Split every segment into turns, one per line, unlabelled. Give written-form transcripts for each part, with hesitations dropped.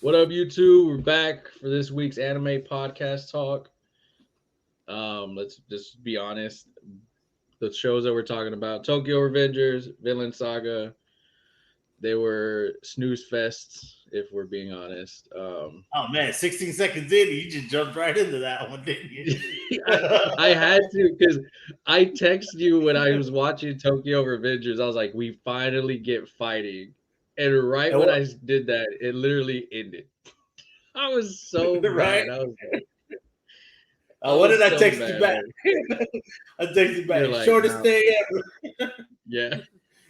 What up, you two? We're back for this week's anime podcast talk. Let's just be honest. The shows that we're talking about: Tokyo Revengers, Vinland Saga. They were snooze fests, if we're being honest.
Oh man, 16 seconds in, you just jumped right into that one, didn't you?
I had to because I texted you when I was watching Tokyo Revengers. I was like, "We finally get fighting," and right
And
when
what,
I did that, it literally ended. I was so
right?
mad. I
What
was
did I
so
text you
mad,
back?
man.
I texted you
You're
back.
like,
Shortest
no,
thing ever.
yeah,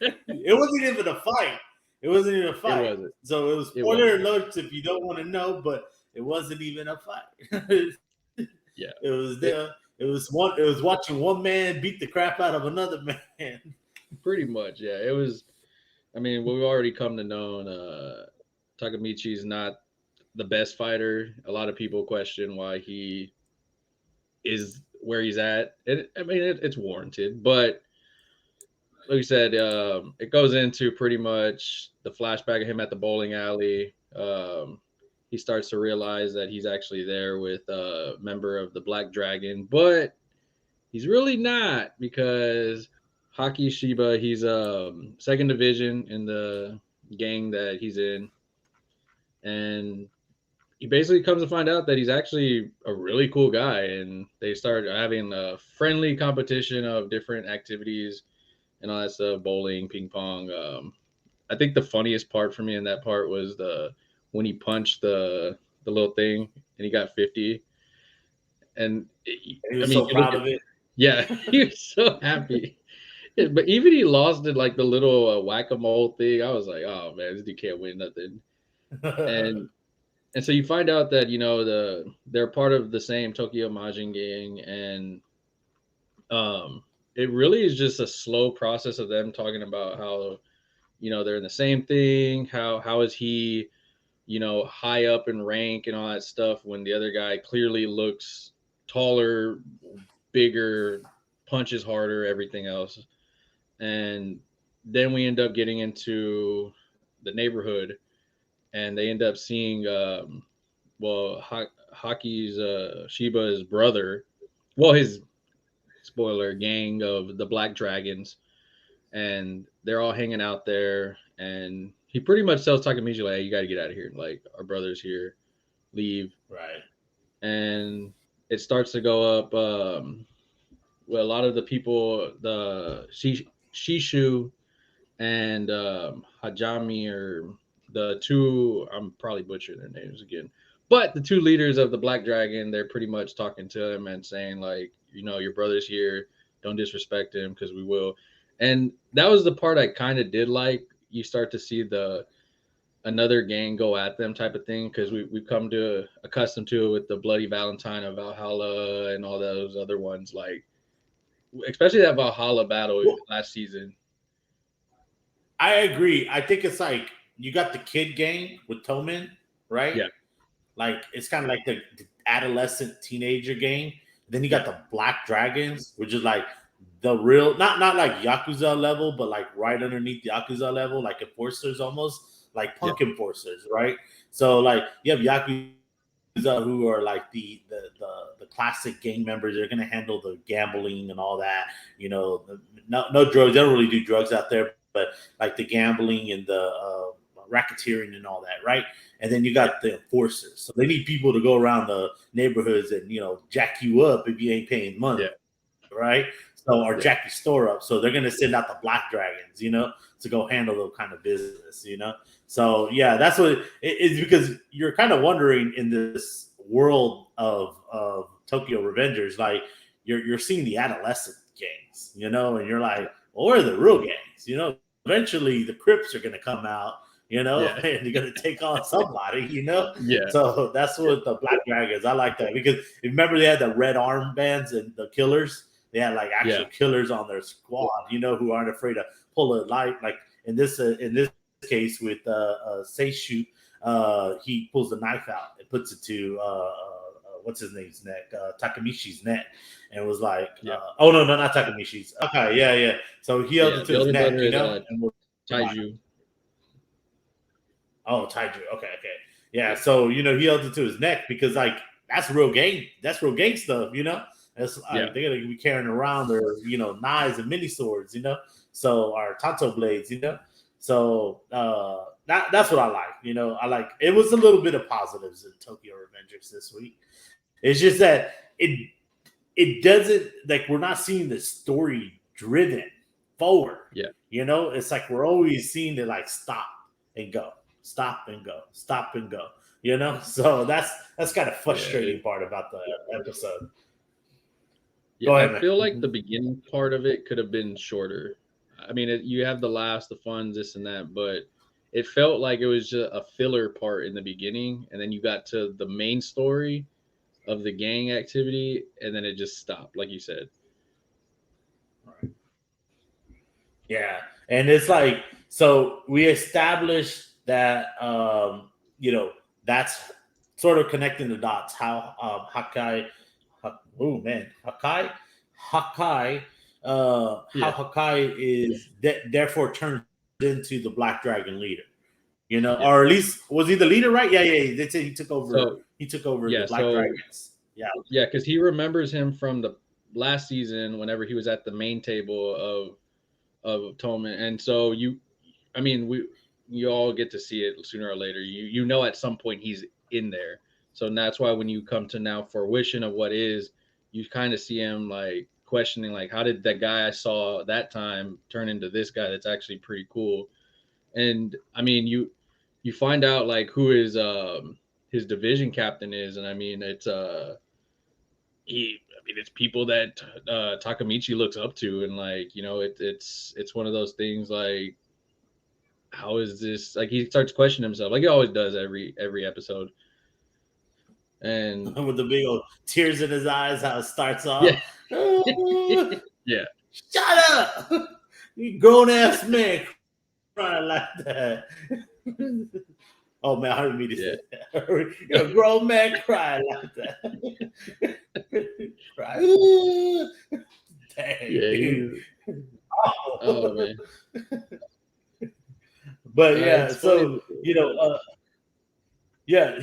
It wasn't even a fight. It wasn't even a
it
fight.
wasn't.
So it was
It
spoiler
wasn't.
alerts if you don't want to know, but it wasn't even a fight.
Yeah,
It was
it
there. It was watching one man beat the crap out of another man.
pretty much. Yeah, it was. I mean, we've already come to know Takamichi's not the best fighter. A lot of people question why he is where he's at. It's warranted, but like you said, it goes into pretty much the flashback of him at the bowling alley. He starts to realize that he's actually there with a member of the Black Dragon, but he's really not because Haki Shiba, he's second division in the gang that he's in, and he basically comes to find out that he's actually a really cool guy, and they start having a friendly competition of different activities and all that stuff, bowling, ping pong. I think the funniest part for me in that part was the when he punched the little thing and he got 50. And
He
I
was
mean,
so
you look
proud
at,
of it.
yeah, he was so happy. But even he lost it like the little whack a mole thing. I was like, oh man, this dude can't win nothing. And so you find out that they're part of the same Tokyo Majin gang, and um, it really is just a slow process of them talking about how they're in the same thing. How is he high up in rank and all that stuff when the other guy clearly looks taller, bigger, punches harder, everything else. And then we end up getting into the neighborhood, and they end up seeing Haki's Shiba's brother, well, his spoiler gang of the Black Dragons, and they're all hanging out there. And he pretty much tells Takamichi, like, hey, you got to get out of here. Like, our brother's here, leave.
Right.
And it starts to go up. Well, a lot of the people, the Shishu and Hajami, are the two. I'm probably butchering their names again, but the two leaders of the Black Dragon, they're pretty much talking to him and saying like, your brother's here. Don't disrespect him because we will. And that was the part I kind of did like. You start to see the another gang go at them type of thing because we've come to accustomed to it with the Bloody Valentine of Valhalla and all those other ones, like especially that Valhalla battle
Well,
last season.
I agree. I think it's like you got the kid gang with Toman, right?
Yeah,
Like it's kind of like the adolescent teenager gang. Then you
yeah,
got the Black Dragons, which is like the real, not like Yakuza level, but like right underneath Yakuza level, like enforcers almost, like
yeah,
punk enforcers, right? So like you have Yakuza who are like the classic gang members. They're gonna handle the gambling and all that. No drugs. They don't really do drugs out there, but like the gambling and the racketeering and all that, right? And then you
yeah,
got the enforcers. So they need people to go around the neighborhoods and jack you up if you ain't paying money,
yeah,
right? So or
yeah,
jack your store up. So they're gonna send out the Black Dragons, to go handle those kind of business. So yeah, that's what it's because you're kind of wondering in this world of Tokyo Revengers, like you're seeing the adolescent gangs, and you're like, well, where are the real gangs? Eventually the Crips are gonna come out,
yeah,
and you're gonna take on somebody.
yeah,
So that's what the Black Dragons. I like that because remember they had the red armbands and the killers. They had like
yeah,
actual killers on their squad, who aren't afraid to pull a light. Like in this case with Seishu, he pulls the knife out and puts it to what's his name's neck, Takamishi's neck, and was like,
yeah,
oh no, not Takamishi's. Okay, yeah. So he held
yeah.
it to
The
his
older brother
neck,
is
and was like,
Taiju.
oh, Taiju. Okay. Yeah, so he held it to his neck because like that's real gang stuff, It's
Yeah,
they're gonna be carrying around their knives and mini swords, so our tanto blades, So that's what I like, I like it was a little bit of positives in Tokyo Revengers this week. It's just that it doesn't like we're not seeing the story driven forward.
yeah,
It's like we're always seeing it like stop and go, stop and go, stop and go. So that's kind of
yeah.
frustrating part about the episode.
Yeah,
Go
I
ahead,
feel like
man.
the beginning part of it could have been shorter. I mean, you have the laughs, the funs, this and that, but it felt like it was just a filler part in the beginning, and then you got to the main story of the gang activity, and then it just stopped, like you said.
Yeah, and it's like so we established that that's sort of connecting the dots. How oh man, Hakai, how
Yeah,
Hakai is therefore turned into the Black Dragon leader.
yeah.
Or at least was he the leader, right? Yeah, yeah. They said he took over.
So
He took over the
yeah,
Black
so
Dragons. Yeah,
yeah, because he remembers him from the last season whenever he was at the main table of Toman, and so I mean, you all get to see it sooner or later. You know at some point he's in there. So that's why when you come to now fruition of what is, you kind of see him like questioning like how did that guy I saw that time turn into this guy that's actually pretty cool. And I mean you find out like who his division captain is, and I mean it's people that Takamichi looks up to, and like it's one of those things like how is this like he starts questioning himself like he always does every episode. And
with the big old tears in his eyes. How it starts
yeah.
off. "Oh,
Yeah,
shut up, you grown ass man crying like that." Oh man, I heard me to
yeah,
say that. You're a grown man crying like that. Cry.
yeah,
Dang.
oh
Oh.
man.
But yeah,
It's funny.
so yeah,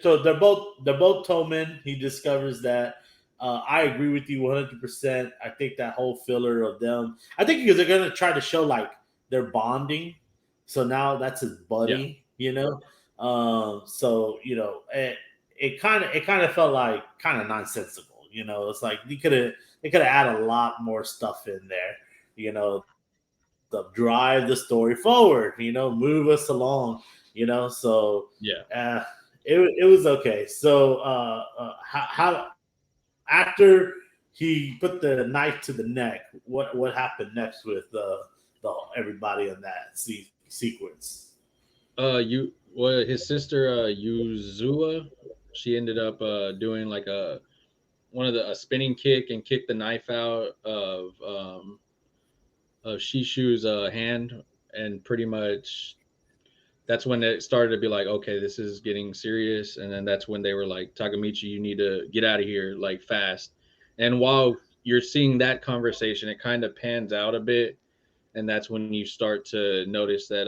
so they're both Toman. He discovers that. I agree with you 100%. I think that whole filler of them. I think because they're gonna try to show like they're bonding. So now that's his
Yeah,
buddy. So it kind of felt like kind of nonsensical. It's like they could have added a lot more stuff in there. To drive the story forward. Move us along. So
yeah.
uh, it was okay. So how after he put the knife to the neck, what happened next with the everybody in that sequence?
You well his sister Yuzua, she ended up doing like a spinning kick and kicked the knife out of Shishu's hand, and pretty much that's when it started to be like, okay, this is getting serious. And then that's when they were like, Takamichi, you need to get out of here like fast. And while you're seeing that conversation, it kind of pans out a bit, and that's when you start to notice that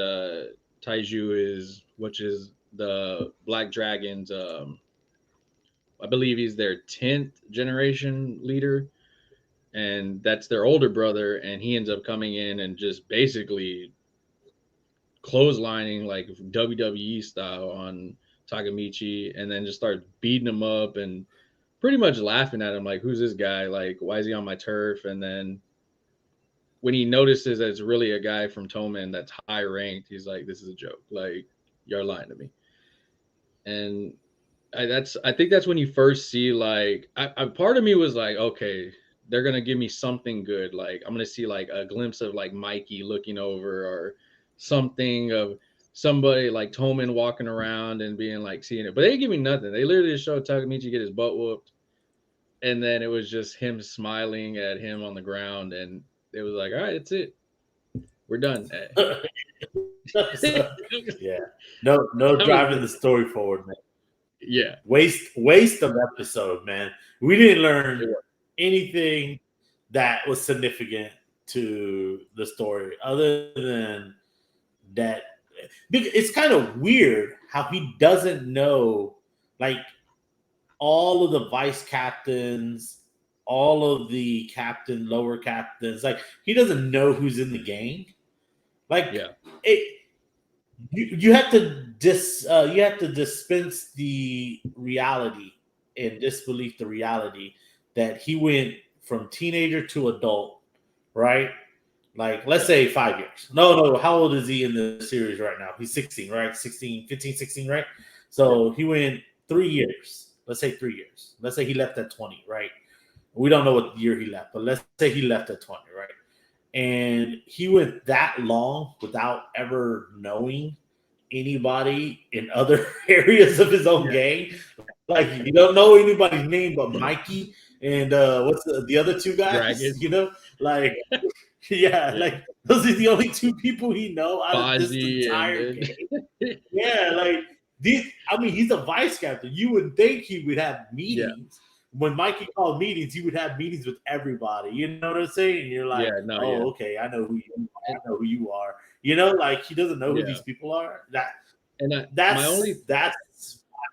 Taiju is, which is the Black Dragons. I believe he's their 10th generation leader, and that's their older brother. And he ends up coming in and just basically clotheslining like WWE style on Takamichi, and then just start beating him up and pretty much laughing at him like, "Who's this guy? Like, why is he on my turf?" And then when he notices that it's really a guy from Toman that's high ranked, he's like, "This is a joke. Like, you're lying to me." And I think that's when you first see like part of me was like, okay, they're gonna give me something good. Like I'm gonna see like a glimpse of like Mikey looking over or something of somebody like Toman walking around and being like seeing it. But they didn't give me nothing. They literally just showed Takamichi get his butt whooped, and then it was just him smiling at him on the ground, and it was like, all right, that's it. We're done.
So, yeah, no
That was
driving the story forward, man.
yeah.
Waste of episode, man. We didn't
It
learn
was.
anything that was significant to the story other than that it's kind of weird how he doesn't know, like, all of the vice captains, all of the lower captains. Like, he doesn't know who's in the gang. Like,
Yeah.
it, you have to you have to dispense the reality and disbelief the reality that he went from teenager to adult, right? Like, let's say 5 years. No, how old is he in the series right now? He's 16, right? 16, 15, 16, right? So he went 3 years. Let's say 3 years. Let's say he left at 20, right? We don't know what year he left, but let's say he left at 20, right? And he went that long without ever knowing anybody in other areas of his own gang. Like, you don't know anybody's name but Mikey and what's the other two guys?
Dragon.
You know, like, yeah, like, those are the only two people he know out of this
Baji
entire
and
game. Yeah, like, these. I mean, he's a vice captain. You would think he would have meetings. When Mikey called meetings, he would have meetings with everybody. You know what I'm saying? And you're like, oh, okay, I know who you are. I know who you are. You know, like, he doesn't know who these people are. That's my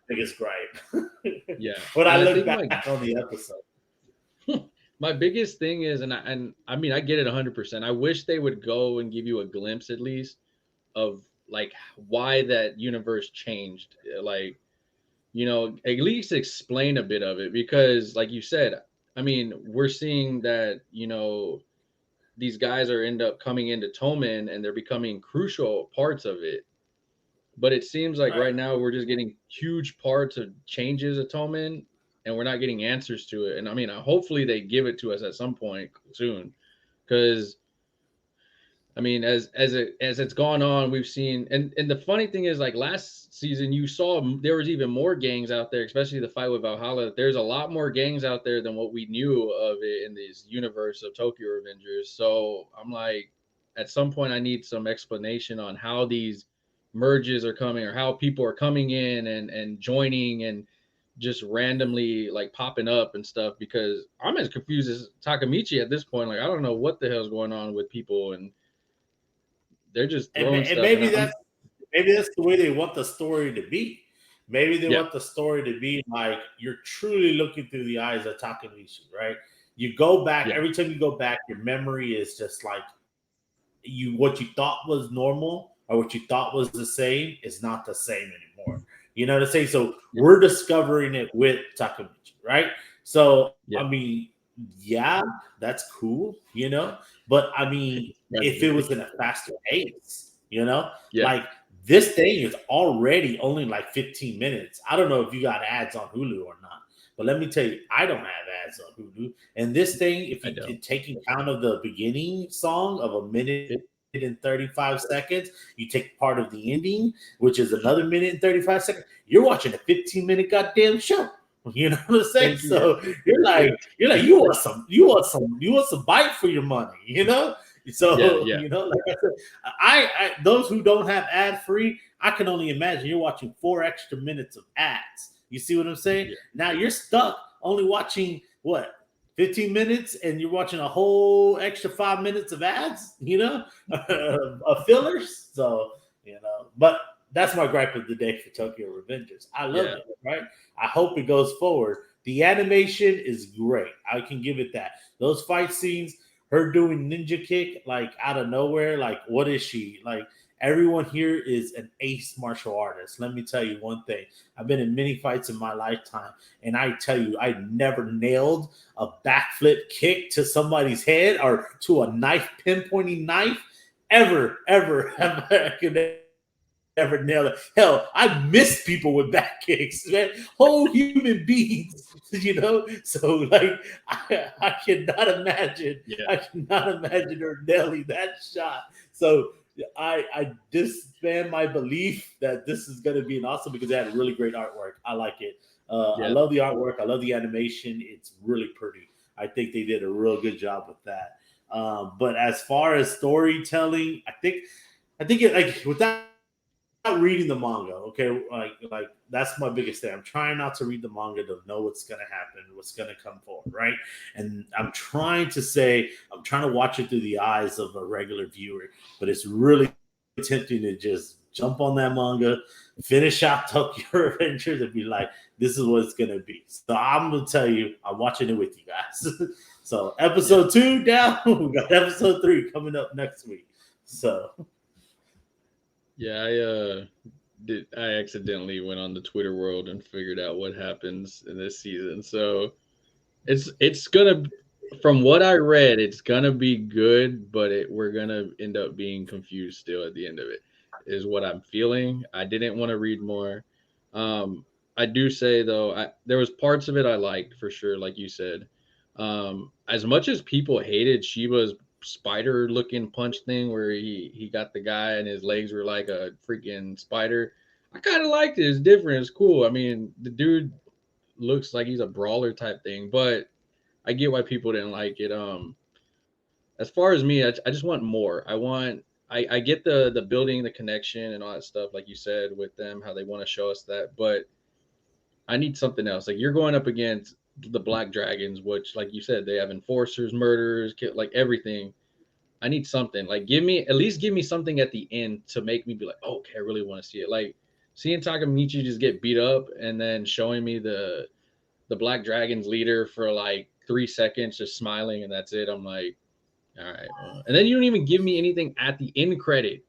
biggest gripe. When I look back on the episode.
My biggest thing is, and I mean, I get it 100%. I wish they would go and give you a glimpse at least of, like, why that universe changed. Like, you know, at least explain a bit of it, because like you said, I mean, we're seeing that, you know, these guys are end up coming into Toman and they're becoming crucial parts of it. But it seems like right now we're just getting huge parts of changes of Toman and we're not getting answers to it. And I mean, hopefully they give it to us at some point soon, because I mean, as it's gone on, we've seen, and the funny thing is, like, last season, you saw there was even more gangs out there, especially the fight with Valhalla. There's a lot more gangs out there than what we knew of it in this universe of Tokyo Revengers. So I'm like, at some point, I need some explanation on how these merges are coming, or how people are coming in and joining and just randomly like popping up and stuff. Because I'm as confused as Takamichi at this point. Like, I don't know what the hell's going on with people, and they're just throwing
And
stuff.
maybe that's the way they want the story to be. Maybe they want the story to be like, you're truly looking through the eyes of Takamichi, right? You go back, every time you go back, your memory is just like, what you thought was normal or what you thought was the same is not the same anymore. You know what I'm saying? So we're discovering it with Takamichi, right? So I mean, yeah, that's cool, you know. But I mean, if it was in a faster pace, you know, like, this thing is already only like 15 minutes. I don't know if you got ads on Hulu or not, but let me tell you, I don't have ads on Hulu. And this thing, if you take count of the beginning song of 1 minute and 35 seconds, you take part of the ending, which is another 1 minute and 35 seconds. You're watching a 15-minute goddamn show. You know what I'm saying? So you're like, you want some bite for your money, you know? So, you know, like I said, those who don't have ad free, I can only imagine you're watching 4 extra minutes of ads. You see what I'm saying? Now you're stuck only watching 15 minutes, and you're watching a whole extra 5 minutes of ads, you know, of fillers. So, you know, but that's my gripe of the day for Tokyo Revengers. I love it, right? I hope it goes forward. The animation is great. I can give it that. Those fight scenes, her doing ninja kick, like, out of nowhere, like, what is she? Like, everyone here is an ace martial artist. Let me tell you one thing. I've been in many fights in my lifetime, and I tell you, I never nailed a backflip kick to somebody's head or to a knife, pinpointing knife, ever. I could never nail it. Hell, I miss people with back kicks, man. Whole human beings, you know. So, like, I cannot imagine. I cannot imagine her nailing that shot. So I disband my belief that this is going to be an awesome, because they had really great artwork. I like it. I love the artwork. I love the animation. It's really pretty. I think they did a real good job with that. But as far as storytelling, I think it, like, without reading the manga, okay, like that's my biggest thing. I'm trying not to read the manga to know what's gonna happen, what's gonna come forward, right? And I'm trying to watch it through the eyes of a regular viewer, but it's really tempting to just jump on that manga, finish out Tokyo Revengers, and be like, this is what it's gonna be. So I'm gonna tell you, I'm watching it with you guys. So episode 2 down, we got episode 3 coming up next week. So
Yeah, I accidentally went on the Twitter world and figured out what happens in this season. So it's gonna, from what I read, it's gonna be good, but we're gonna end up being confused still at the end of it. Is what I'm feeling. I didn't want to read more. I do say though, there was parts of it I liked for sure, like you said. As much as people hated Shiba's spider looking punch thing where he got the guy and his legs were like a freaking spider, I kind of liked it. It's different. It's cool. I mean, the dude looks like he's a brawler type thing, but I get why people didn't like it. As far as me, I just want more. I get the building, the connection, and all that stuff, like you said, with them, how they want to show us that, but I need something else. Like you're going up against the Black Dragons, which, like you said, they have enforcers, murderers, like everything. I need something. Like at least give me something at the end to make me be like, oh, okay, I really want to see it. Like seeing Takamichi just get beat up and then showing me the Black Dragons leader for like 3 seconds, just smiling, and that's it. I'm like, all right. Well. And then you don't even give me anything at the end credit.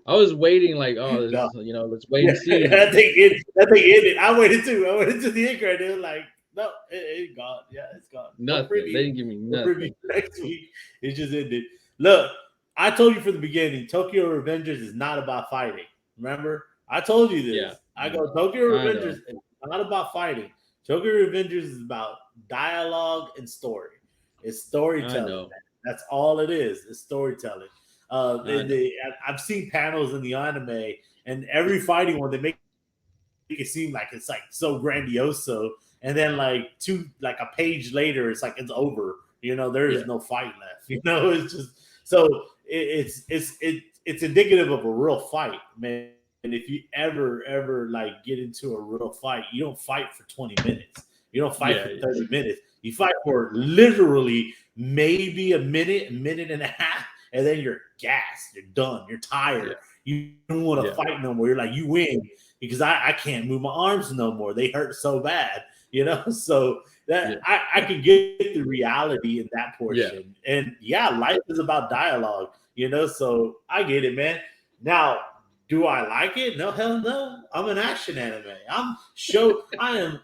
I was waiting like, oh, this
no.
is, let's wait and see.
That thing ended. I waited too. I waited to the end credit. It was like, no, it's gone. Yeah, it's gone.
Nothing. They didn't give me nothing.
Next week, it just ended. Look, I told you from the beginning, Tokyo Revengers is not about fighting. Remember? I told you this.
Yeah.
I go, Tokyo Revengers is not about fighting. Tokyo Revengers is about dialogue and story. It's storytelling. That's all it is. It's storytelling. I've seen panels in the anime, and every fighting one, they make it seem like it's like so grandiose. And then like a page later, it's like it's over. There is no fight left. It's just so it's indicative of a real fight, man. And if you ever like get into a real fight, you don't fight for 20 minutes. You don't fight for 30 minutes. You fight for literally maybe a minute and a half, and then you're gassed. You're done. You're tired. You don't want to fight no more. You're like, you win because I can't move my arms no more. They hurt so bad, So that I can get the reality in that portion. And life is about dialogue, So I get it, man. Now, do I like it? No, hell no. I'm an action anime. I am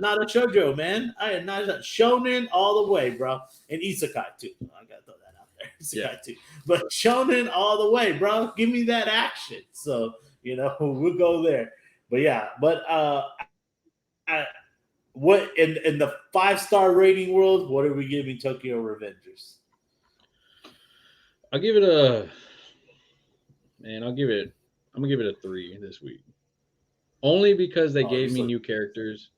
not a shoujo, man. I am not a shonen all the way, bro. And isekai too. I gotta throw that out there. Isekai too. But shonen all the way, bro. Give me that action. So, we'll go there. But what in the 5-star rating world, what are we giving Tokyo Revengers?
I'm gonna give it a 3 this week. Only because they gave me new characters.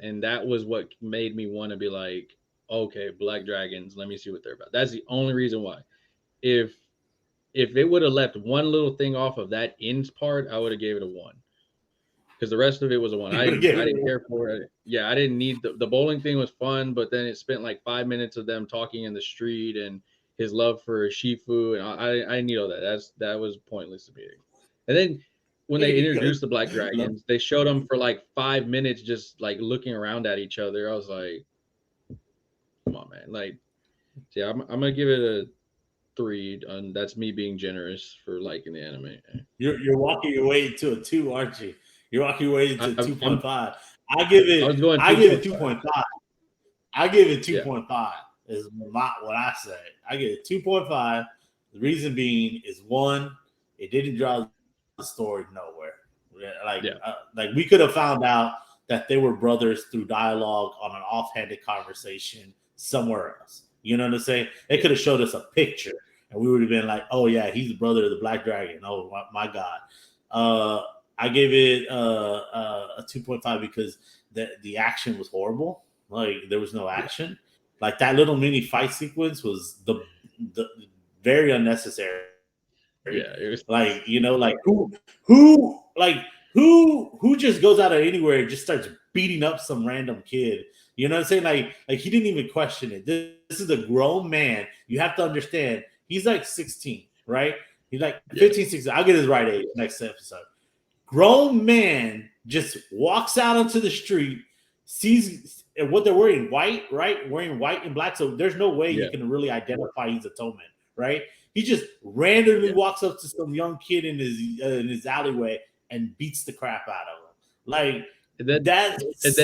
And that was what made me want to be like, okay, Black Dragons, let me see what they're about. That's the only reason why. If it would have left one little thing off of that ends part, I would have gave it a 1. Because the rest of it was a 1. I didn't care for it. Yeah, I didn't need the bowling thing was fun, but then it spent like 5 minutes of them talking in the street and his love for Shifu, and I didn't need all that. That was pointless to me. And then when they introduced the Black Dragons, they showed them for like 5 minutes just like looking around at each other. I was like, come on, man. Like, I'm gonna give it a 3, and that's me being generous for liking the anime.
You're walking your way into a 2, aren't you? You're walking your way into 2.5. I give it 2.5. I give it 2.5 is what I say. I give it 2.5. The reason being is, 1, it didn't draw the story nowhere. Like we could have found out that they were brothers through dialogue on an offhanded conversation somewhere else. You know what I'm saying? They could have showed us a picture, and we would have been like, "Oh yeah, he's the brother of the Black Dragon." Oh my God. I gave it a 2.5 because the action was horrible. Like there was no action. Like that little mini fight sequence was the very unnecessary.
Yeah, it was
like who just goes out of anywhere and just starts beating up some random kid. You know what I'm saying? Like he didn't even question it. This is a grown man. You have to understand. He's like 16, right? He's like
Yeah.
15, 16. I'll get his right age next episode. Grown man just walks out onto the street, sees what they're wearing, white, right? Wearing white and black. So there's no way
Yeah.
you can really identify he's a Toman, right? He just randomly
Yeah.
walks up to some young kid in his alleyway and beats the crap out of him. Like
And then
that's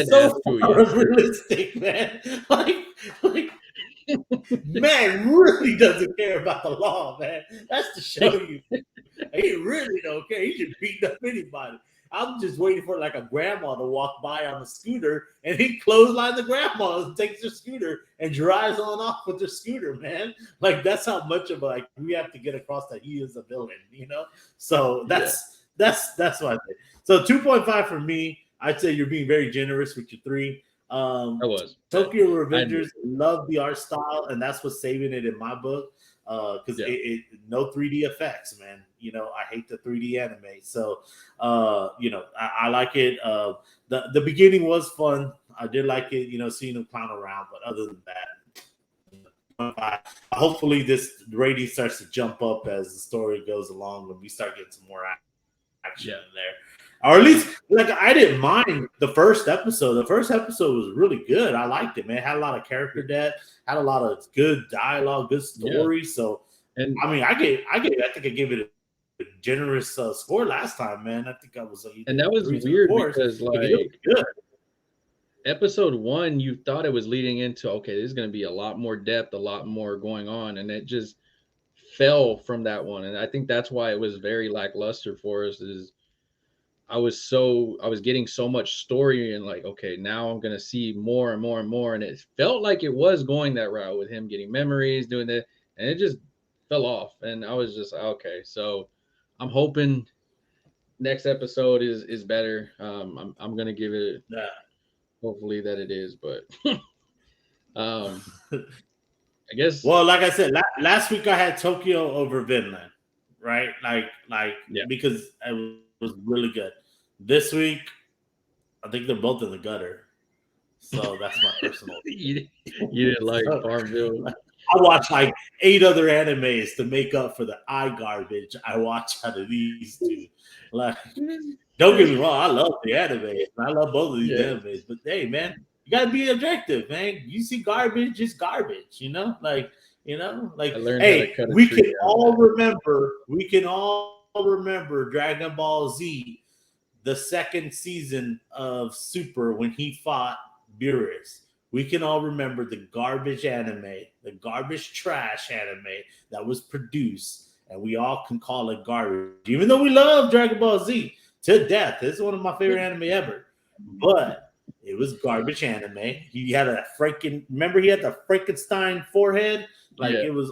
so
asks who he
far
is.
unrealistic, man. Like man really doesn't care about the law, man. That's to show you he really don't care. He just beat up anybody. I'm just waiting for like a grandma to walk by on a scooter, and he clotheslines the grandma and takes her scooter and drives on off with her scooter, man. Like that's how much of like we have to get across that he is a villain, you know. So that's what I think. So 2.5 for me. I'd say you're being very generous with your 3.
I was.
Tokyo Revengers, love the art style, and that's what's saving it in my book. Because it no 3D effects, man. You know, I hate the 3D anime, so you know, I like it. The beginning was fun. I did like it, you know, seeing them clown around, but other than that, hopefully this rating starts to jump up as the story goes along when we start getting some more action in there. Or at least, like, I didn't mind the first episode. The first episode was really good. I liked it, man. It had a lot of character depth, had a lot of good dialogue, good story. Yeah. So, and I mean, I think I gave it a generous score last time, man. I think I was.
And that was weird because, like, good. Episode 1, you thought it was leading into, okay, there's going to be a lot more depth, a lot more going on, and it just fell from that one. And I think that's why it was very lackluster for us. Is I was getting so much story and like, okay, now I'm gonna see more and more and more, and it felt like it was going that route with him getting memories, doing that, and it just fell off. And I was just okay. So I'm hoping next episode is better. I'm gonna give it. Hopefully that it is, but I guess.
Well, like I said, last week I had Tokyo over Vinland, right? Like because it was really good. This week, I think they're both in the gutter. So that's my personal.
You didn't like Farmville.
I watched like 8 other animes to make up for the eye garbage I watch out of these 2. Like, don't get me wrong, I love the animes. I love both of these animes. But hey, man, you gotta be objective, man. You see garbage, it's garbage. You know, like hey, we can all remember Dragon Ball Z, the second season of Super when he fought Beerus. We can all remember the garbage anime, the garbage trash anime that was produced, and we all can call it garbage, even though we love Dragon Ball Z to death. It's one of my favorite anime ever, but it was garbage anime. He had remember he had the Frankenstein forehead, like it was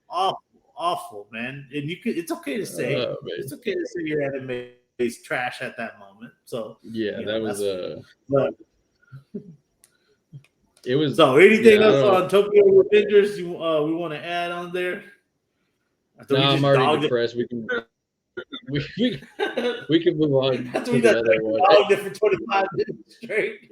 awful, man. And it's okay to say, it's okay to say your anime is trash at that moment. So
that was
but,
it was.
So anything else on Tokyo Revengers we want to add on there?
No, I'm already depressed. We can move on to the other one.
For 25 minutes straight.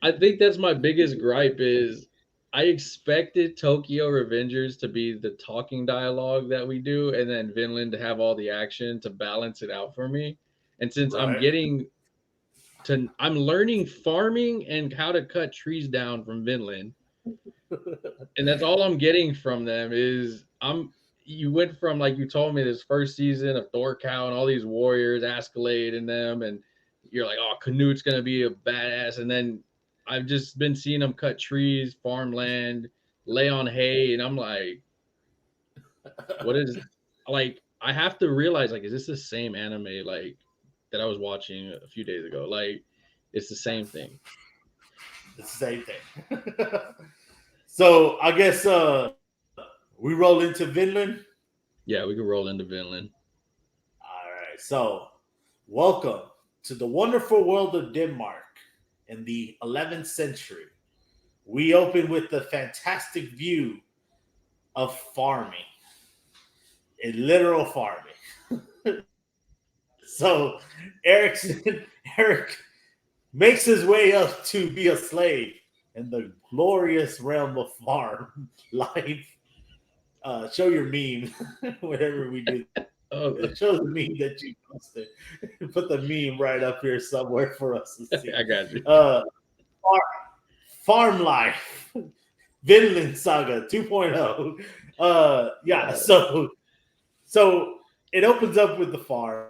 I think that's my biggest gripe is I expected Tokyo Revengers to be the talking dialogue that we do, and then Vinland to have all the action to balance it out for me. And since I'm learning farming and how to cut trees down from Vinland, and that's all I'm getting from them is you went from, like you told me, this first season of Thorcow and all these warriors, Escalade and them, and you're like, oh, Canut's gonna be a badass, and then I've just been seeing them cut trees, farmland, lay on hay, and I'm like, what is, like, I have to realize, like, is this the same anime like that I was watching a few days ago? Like, it's the same thing.
It's the same thing. So I guess we roll into Vinland.
Yeah, we can roll into Vinland.
All right. So welcome to the wonderful world of Denmark in the 11th century. We open with the fantastic view of farming, a literal farming. So Eric makes his way up to be a slave in the glorious realm of farm life. show your meme whenever we do this. Show the
Oh,
meme that you posted. Put the meme right up here somewhere for us to see.
I got you.
Farm, farm life, Vinland Saga 2.0. Yeah,
Uh,
so it opens up with the farm.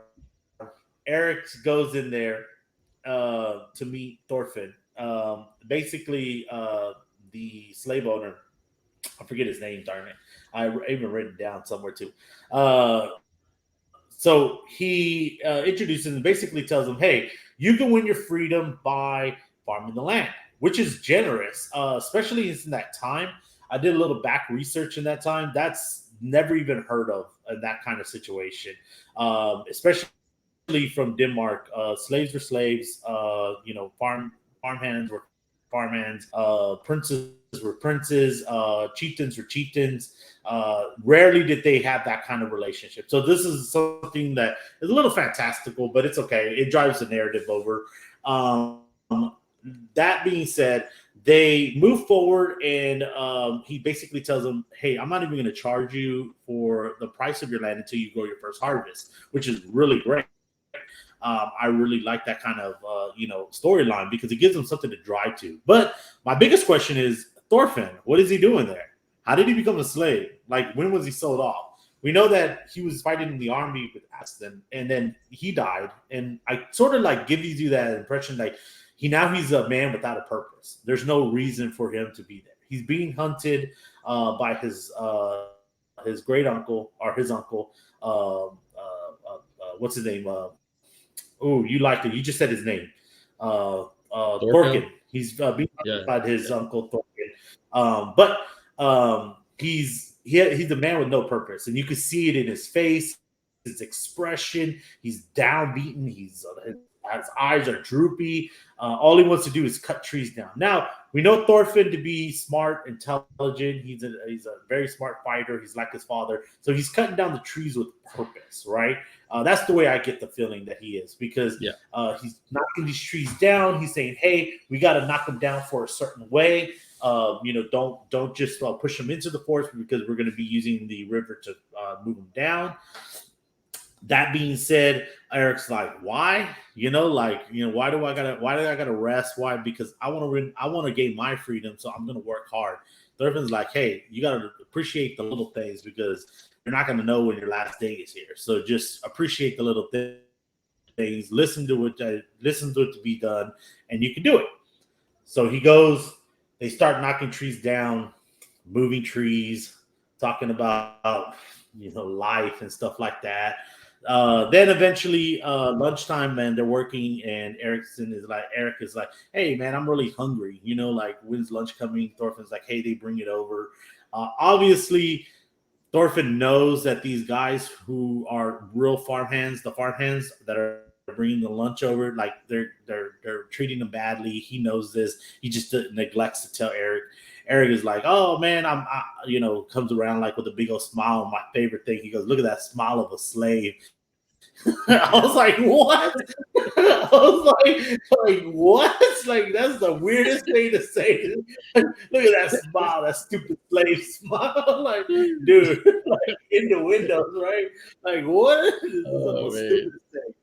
Eric goes in there to meet Thorfinn. Basically, the slave owner, I forget his name, darn it. I even written it down somewhere too. So he introduces and basically tells him, "Hey, you can win your freedom by farming the land," which is generous, especially in that time. I did a little back research in that time. That's never even heard of in that kind of situation, especially from Denmark. Slaves were slaves. Farmhands were farmhands. Princes were princes. Chieftains were chieftains. Rarely did they have that kind of relationship. So this is something that is a little fantastical, but it's okay. It drives the narrative over. Um, that being said, they move forward, and he basically tells them, "Hey, I'm not even going to charge you for the price of your land until you grow your first harvest," which is really great. I really like that kind of storyline because it gives them something to drive to. But my biggest question is Thorfinn. What is he doing there? How did he become a slave? Like, when was he sold off? We know that he was fighting in the army with Aston, and then he died. And I sort of like gives you that impression like he's a man without a purpose. There's no reason for him to be there. He's being hunted by his great uncle or his uncle. What's his name? Oh, you liked it. You just said his name. Thorkin.
Thorfinn.
He's being
Yeah,
hunted by his
yeah.
uncle Thorkin. But he's a man with no purpose, and you can see it in his face, his expression. He's downbeaten. His eyes are droopy. All he wants to do is cut trees down. Now we know Thorfinn to be smart, intelligent. He's a very smart fighter. He's like his father, so he's cutting down the trees with purpose, right? That's the way I get the feeling that he is because
Yeah.
he's knocking these trees down. He's saying, "Hey, we got to knock them down for a certain way. Don't just push them into the forest because we're going to be using the river to move them down." That being said, Eric's like, "Why? Why do I gotta rest? Why? Because I want to gain my freedom, so I'm gonna work hard." Thurfin's like, "Hey, you gotta appreciate the little things because you're not gonna know when your last day is here. So just appreciate the little things. Listen to it to be done, and you can do it." So he goes. They start knocking trees down, moving trees, talking about life and stuff like that. Then eventually lunchtime, man, they're working, and Eric is like, "Hey, man, I'm really hungry. Like, when's lunch coming?" Thorfinn's like, "Hey, they bring it over." Obviously, Thorfinn knows that these guys who are real farmhands, the farmhands that are bringing the lunch over, like they're treating them badly. He knows this. He just neglects to tell Eric. Eric is like, "Oh man, comes around like with a big old smile." My favorite thing, he goes, "Look at that smile of a slave." I was like, "What?" I was like, "What?" Like, that's the weirdest thing to say. Look at that smile, that stupid slave smile. Like, dude, like in the windows, right? Like, what? This is the
Oh
most
man.
stupidest thing.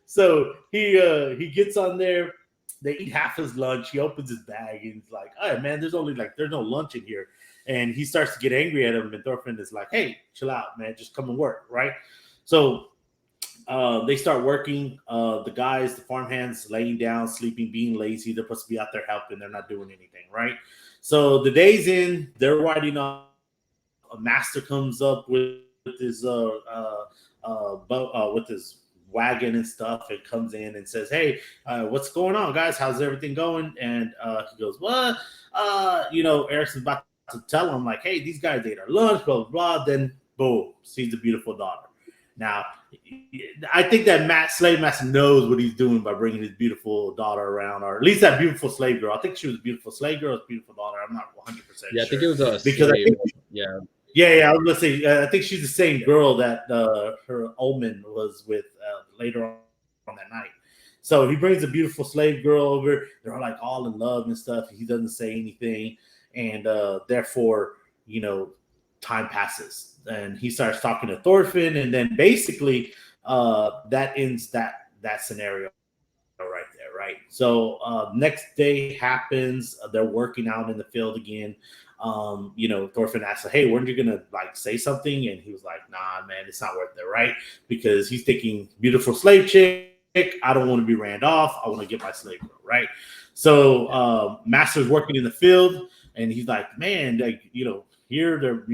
So he gets on there. They eat half his lunch. He opens his bag and he's like, "Oh man, there's no lunch in here." And he starts to get angry at him. And Thorfinn is like, "Hey, chill out, man. Just come and work, right?" So they start working. The guys, the farmhands, laying down, sleeping, being lazy. They're supposed to be out there helping. They're not doing anything, right? So the day's in. They're writing off. A master comes up with his wagon and stuff, and comes in and says, "Hey, what's going on, guys? How's everything going?" And he goes, "What?" Eric's about to tell him like, "Hey, these guys ate our lunch, blah blah blah." Then boom, sees the beautiful daughter. Now, I think that slave master knows what he's doing by bringing his beautiful daughter around, or at least that beautiful slave girl. I think she was a beautiful slave girl, beautiful daughter. I'm not 100%
Yeah, I think
sure
it was a
because I
slave.
think,
Yeah.
yeah, I was gonna say, I think she's the same girl that her Omen was with later on that night. So he brings a beautiful slave girl over. They're like all in love and stuff. He doesn't say anything, and therefore, you know, time passes, and he starts talking to Thorfinn, and then basically that ends that scenario right there, right? So next day happens. They're working out in the field again. Thorfinn asks, "Hey, weren't you gonna like say something?" And he was like, "Nah, man, it's not worth it, right?" Because he's thinking, beautiful slave chick. I don't want to be ran off. I want to get my slave girl, right? So Master's working in the field, and he's like, "Man, like here they're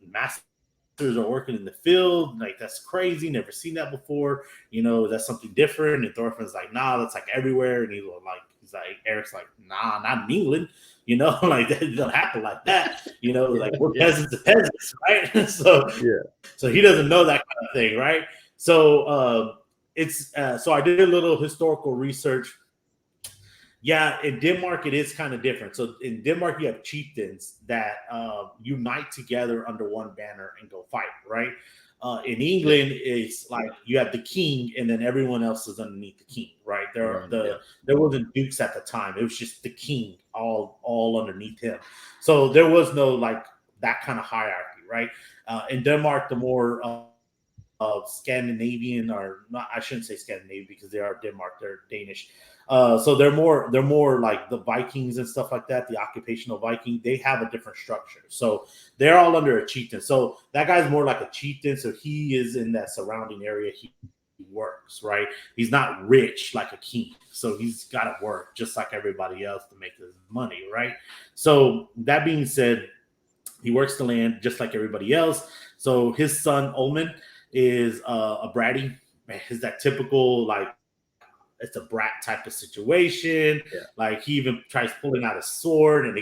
Masters are working in the field. Like that's crazy. Never seen that before. That's something different." And Thorfinn's like, "Nah, that's like everywhere." And he's like, Eric's like, "Nah, not in England. Like that doesn't happen like that. Like we're peasants to peasants, right?" So he doesn't know that kind of thing, right? So so I did a little historical research. Yeah, in Denmark it is kind of different. So in Denmark you have chieftains that unite together under one banner and go fight, right? In England, it's like you have the king, and then everyone else is underneath the king, right? There wasn't dukes at the time; it was just the king, all underneath him. So there was no like that kind of hierarchy, right? In Denmark, the more of Scandinavian, or not, I shouldn't say Scandinavian because they are Denmark, they're Danish. So they're more like the Vikings and stuff like that. The occupational Viking, they have a different structure. So they're all under a chieftain. So that guy's more like a chieftain. So he is in that surrounding area. He works, right? He's not rich like a king. So he's got to work just like everybody else to make his money, right? So that being said, he works the land just like everybody else. So his son Olman is a bratty. Is that typical like it's a brat type of situation? Like he even tries pulling out a sword, and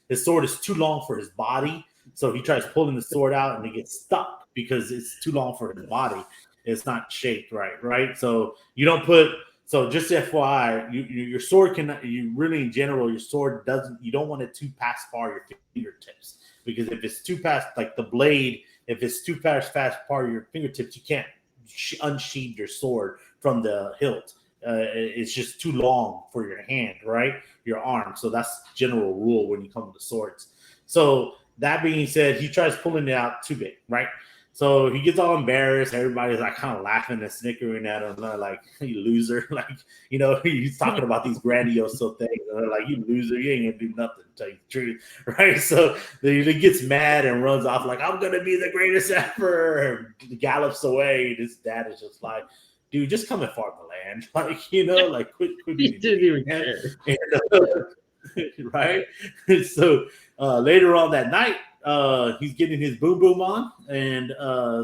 his sword is too long for his body. So he tries pulling the sword out, and it gets stuck because it's too long for his body. It's not shaped right, right? So you don't put. So just FYI, your sword can you really in general your sword doesn't you don't want it too past far your fingertips, because if it's too past like the blade, if it's too fast part of your fingertips, you can't unsheathe your sword from the hilt. It's just too long for your hand, right? Your arm. So that's general rule when you come to swords. So that being said, he tries pulling it out too big, right? So he gets all embarrassed. Everybody's like kind of laughing and snickering at him, like, "You loser!" Like, he's talking about these grandiose things. And they're like, "You loser! You ain't gonna do nothing." To tell you the truth, right? So he gets mad and runs off like, "I'm gonna be the greatest ever!" And gallops away. And his dad is just like, "Dude, just come and farm the land." Like quit
He
being
didn't even
an
care.
right? So later on that night, he's getting his boom boom on, and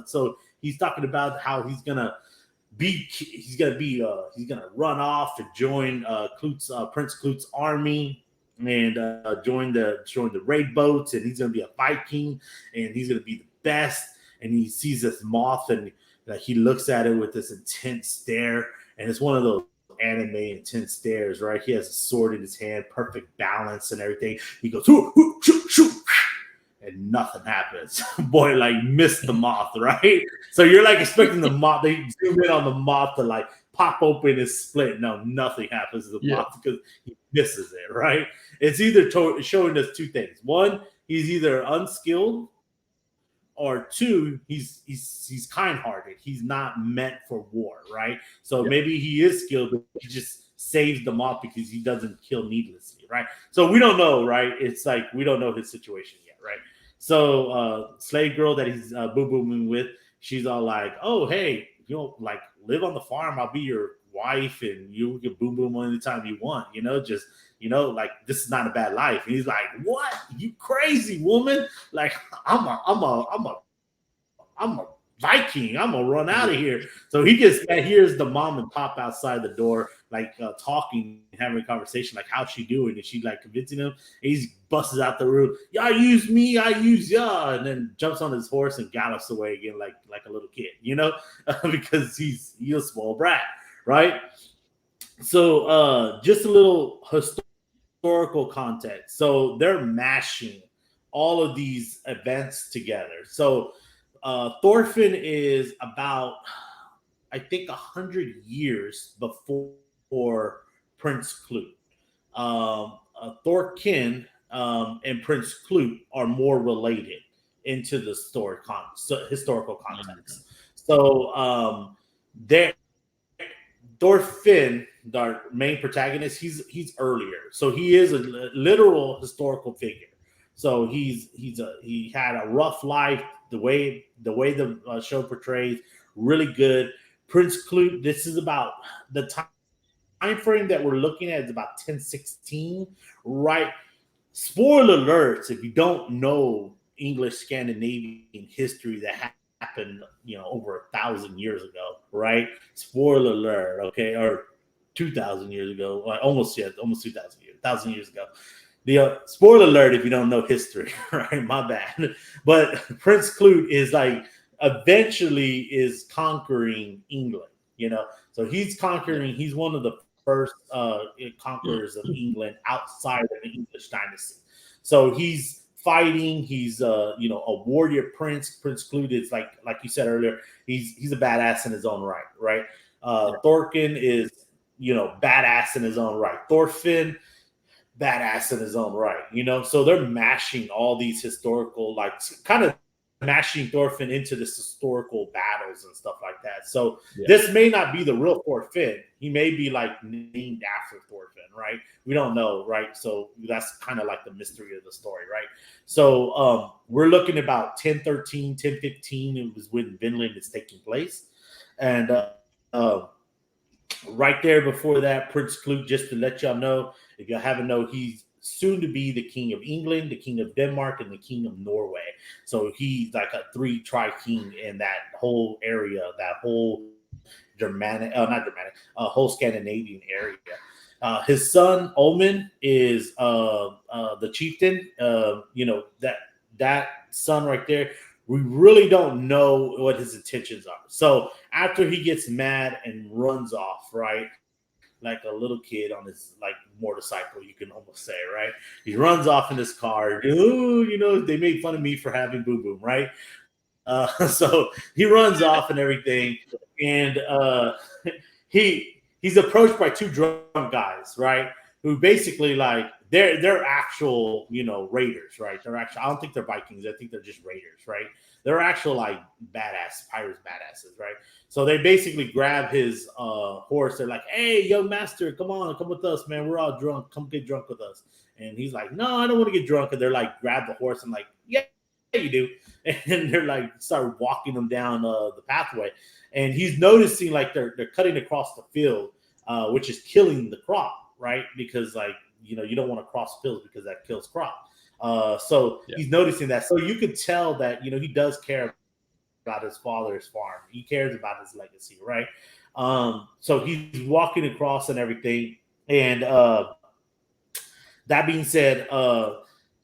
so he's talking about how he's gonna run off to join Prince Clute's army, and join the raid boats, and he's gonna be a Viking, and he's gonna be the best. And he sees this moth, and he looks at it with this intense stare, and it's one of those anime intense stares, right? He has a sword in his hand, perfect balance and everything. He goes, "Hoo, hoo, shoot, shoot," and nothing happens. Boy, like missed the moth, right? So you're like expecting the moth. They zoom in on the moth to like pop open and split. No, nothing happens to the moth because he misses it, right? It's either showing us two things. One, he's either unskilled, or two, he's kind-hearted. He's not meant for war, right? So maybe he is skilled, but he just saves them off because he doesn't kill needlessly, right? So we don't know, right? It's like we don't know his situation yet, right? So slave girl that he's boom booming with, she's all like, "Oh, hey, like live on the farm. I'll be your wife, and you can boom boom anytime you want. Just like this is not a bad life." And he's like, "What? You crazy woman? Like I'm a Viking. I'm gonna run out of here." So he gets mad. Here's the mom and pop outside the door, like talking, having a conversation, like, "How's she doing?" And she like convincing him. And he busts out the room. "Y'all use me, I use y'all," and then jumps on his horse and gallops away again, like a little kid, because he's a small brat, right? So just a little historical context. So they're mashing all of these events together. So Thorfinn is about, I think, 100 years before Prince Clute. Thorkin and Prince Clute are more related. into the historical
Mm.
context. So there, Thorfinn, our main protagonist, he's earlier, so he is a literal historical figure. So he had a rough life. The way the show portrays, really good. Prince Clute. This is about the time frame that we're looking at is about 1016, right? Spoiler alerts if you don't know English Scandinavian history that happened, over 1,000 years ago, right? Spoiler alert, okay, or 2,000 years ago, like almost 2,000 years, 1,000 years ago. The spoiler alert if you don't know history, right? My bad. But Prince Clute is like eventually is conquering England, so he's
Yeah.
conquering. He's one of the first conquerors of England outside of the English dynasty. So he's fighting. He's a warrior prince. Prince Clute is like you said earlier. He's a badass in his own right, right?
Yeah.
Thorkin is badass in his own right. Thorfinn, badass in his own right, So they're mashing all these historical, like kind of mashing Thorfinn into this historical battles and stuff like that. So
Yeah.
this may not be the real Thorfinn. He may be like named after Thorfinn, right? We don't know, right? So that's kind of like the mystery of the story, right? So we're looking about 1013, 1015. It was when Vinland is taking place. And right there before that, Prince Clute, just to let y'all know, if y'all haven't know, he's soon to be the king of England, the king of Denmark, and the king of Norway. So he's like a three-tri-king in that whole area, that whole not Germanic, whole Scandinavian area. His son Omen is the chieftain. That son right there. We really don't know what his intentions are. So after he gets mad and runs off, right, like a little kid on his like motorcycle, you can almost say, right? He runs off in his car. Ooh, they made fun of me for having boo boom, right? So he runs off and everything, and he's approached by two drunk guys, right? Who basically like they're actual raiders, right? They're actual. I don't think they're Vikings. I think they're just raiders, right? They're actual like badass pirates, badasses, right? So they basically grab his horse. They're like, "Hey, young master, come on, come with us, man. We're all drunk. Come get drunk with us." And he's like, "No, I don't want to get drunk." And they're like, grab the horse and like, "Yeah, you do." And they're like, start walking them down the pathway. And he's noticing like they're cutting across the field, which is killing the crop, right? Because like you don't want to cross fields because that kills crop. So
Yeah.
he's noticing that. So you could tell that he does care about his father's farm. He cares about his legacy, right? So he's walking across and everything, and that being said,